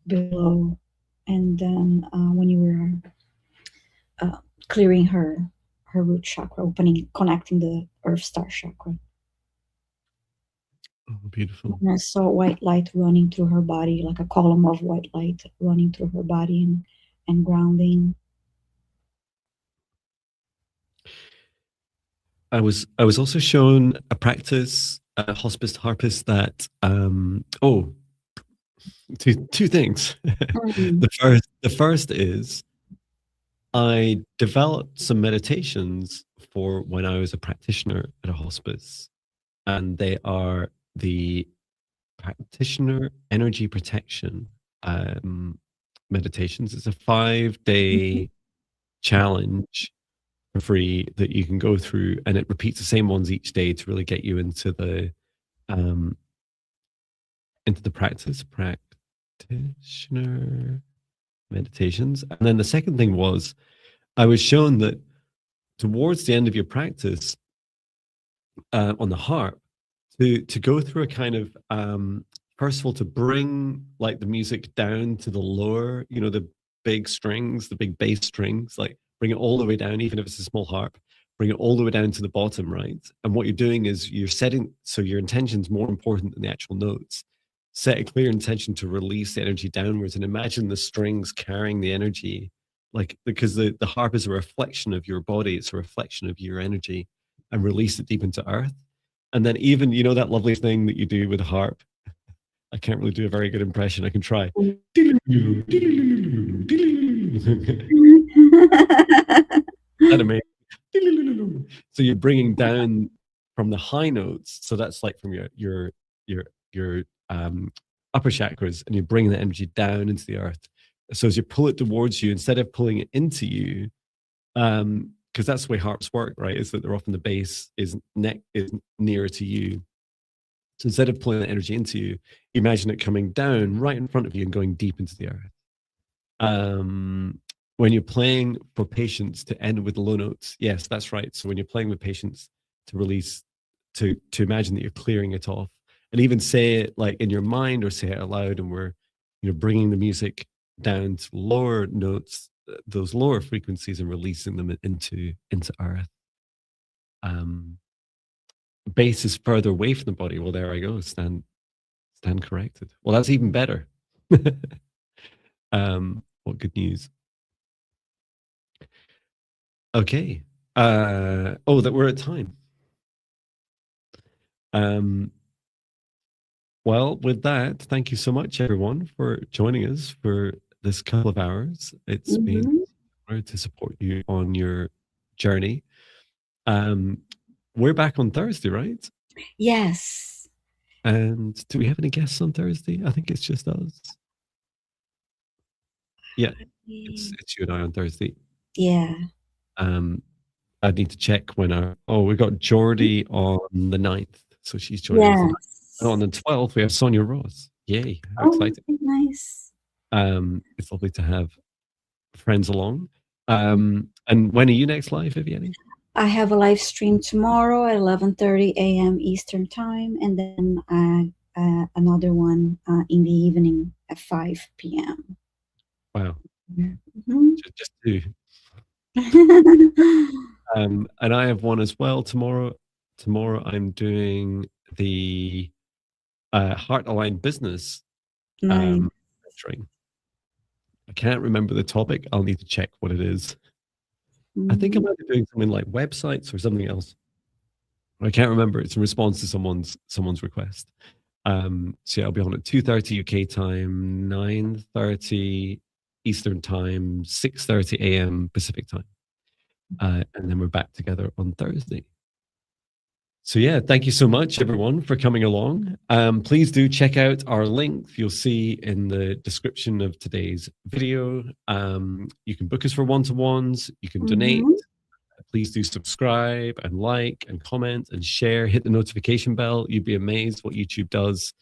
below." And then when you were clearing her root chakra, opening, connecting the earth star chakra. Oh, beautiful. And I saw white light running through her body, like a column of white light running through her body and grounding. I was also shown a practice at Hospice Harpist that two things. The first is I developed some meditations for when I was a practitioner at a hospice, and they are the practitioner energy protection meditations. It's a 5-day challenge for free that you can go through, and it repeats the same ones each day to really get you into the practitioner meditations. And then the second thing was I was shown that towards the end of your practice on the harp, to go through a kind of first of all, to bring like the music down to the lower, the big strings, the big bass strings, like bring it all the way down, even if it's a small harp, bring it all the way down to the bottom, right? And what you're doing is you're setting, so your intention's more important than the actual notes. Set a clear intention to release the energy downwards, and imagine the strings carrying the energy, like, because the harp is a reflection of your body, it's a reflection of your energy, and release it deep into earth. And then even, that lovely thing that you do with a harp, I can't really do a very good impression. I can try. That amazing. So you're bringing down from the high notes. So that's like from your upper chakras, and you're bringing the energy down into the earth. So as you pull it towards you, instead of pulling it into you, because that's the way harps work, right? Is that they're often the base is nearer to you. So instead of pulling the energy into you, imagine it coming down right in front of you and going deep into the earth. When you're playing for patients to end with low notes, yes, that's right. So when you're playing with patients to release, to imagine that you're clearing it off, and even say it like in your mind or say it aloud, and we're bringing the music down to lower notes, those lower frequencies, and releasing them into earth. Base is further away from the body. Well, there I go. Stand corrected. Well, that's even better. What good news. Okay. That we're at time. Well, with that, thank you so much, everyone, for joining us for this couple of hours. It's been an honor to support you on your journey. We're back on Thursday, right? Yes. And do we have any guests on Thursday? I think it's just us. Yeah, it's you and I on Thursday. Yeah. I need to check when we got Geordie on the 9th, so she's joining us. And on the 12th, we have Sonia Ross. Yay, how exciting. Nice. It's lovely to have friends along. And when are you next live, Viviane? I have a live stream tomorrow at 11:30 a.m. Eastern time, and then another one in the evening at 5 p.m. Wow. Mm-hmm. Just two. And I have one as well tomorrow. Tomorrow I'm doing the Heart Aligned Business Nice. training. I can't remember the topic. I'll need to check what it is. I think I might be doing something like websites or something else. I can't remember. It's in response to someone's request. So yeah, I'll be on at 2:30 UK time, 9:30 Eastern time, 6:30 a.m. Pacific time. And then we're back together on Thursday. So yeah, thank you so much, everyone, for coming along. Please do check out our link. You'll see in the description of today's video. You can book us for one-to-ones. You can donate. Please do subscribe and like and comment and share. Hit the notification bell. You'd be amazed what YouTube does.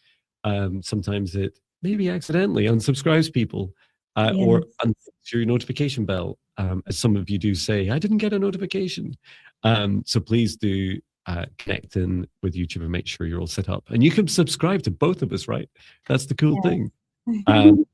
Sometimes it maybe accidentally unsubscribes people or unhits your notification bell. As some of you do say, I didn't get a notification. So please do connect in with YouTube and make sure you're all set up. And you can subscribe to both of us, right? That's the cool thing. Every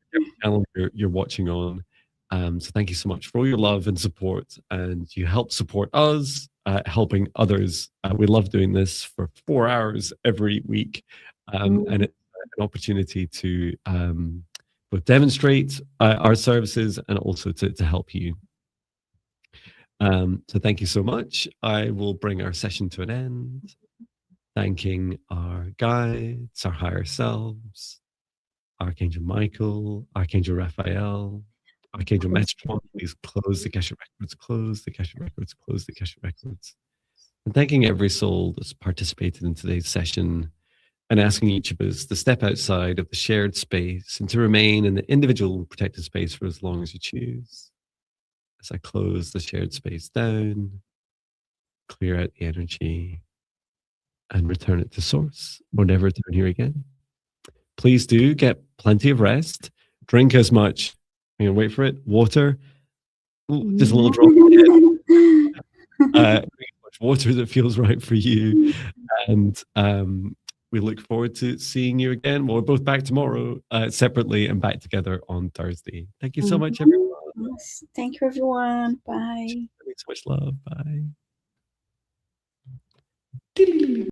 channel you're watching on. So thank you so much for all your love and support. And you help support us, helping others. We love doing this for 4 hours every week. And it's an opportunity to both demonstrate our services and also to help you. So thank you so much. I will bring our session to an end, thanking our guides, our higher selves, Archangel Michael, Archangel Raphael, Archangel Metatron. Please close the Akashic Records, close the Akashic Records, close the Akashic Records. And thanking every soul that's participated in today's session and asking each of us to step outside of the shared space and to remain in the individual protected space for as long as you choose. As I close the shared space down, clear out the energy, and return it to source, or never return here again. Please do get plenty of rest. Drink as much, wait for it, water. Ooh, just a little drop in as much water that feels right for you. And we look forward to seeing you again. We're both back tomorrow separately and back together on Thursday. Thank you so much, everyone. Yes. Thank you, everyone. Bye. So much love. Bye.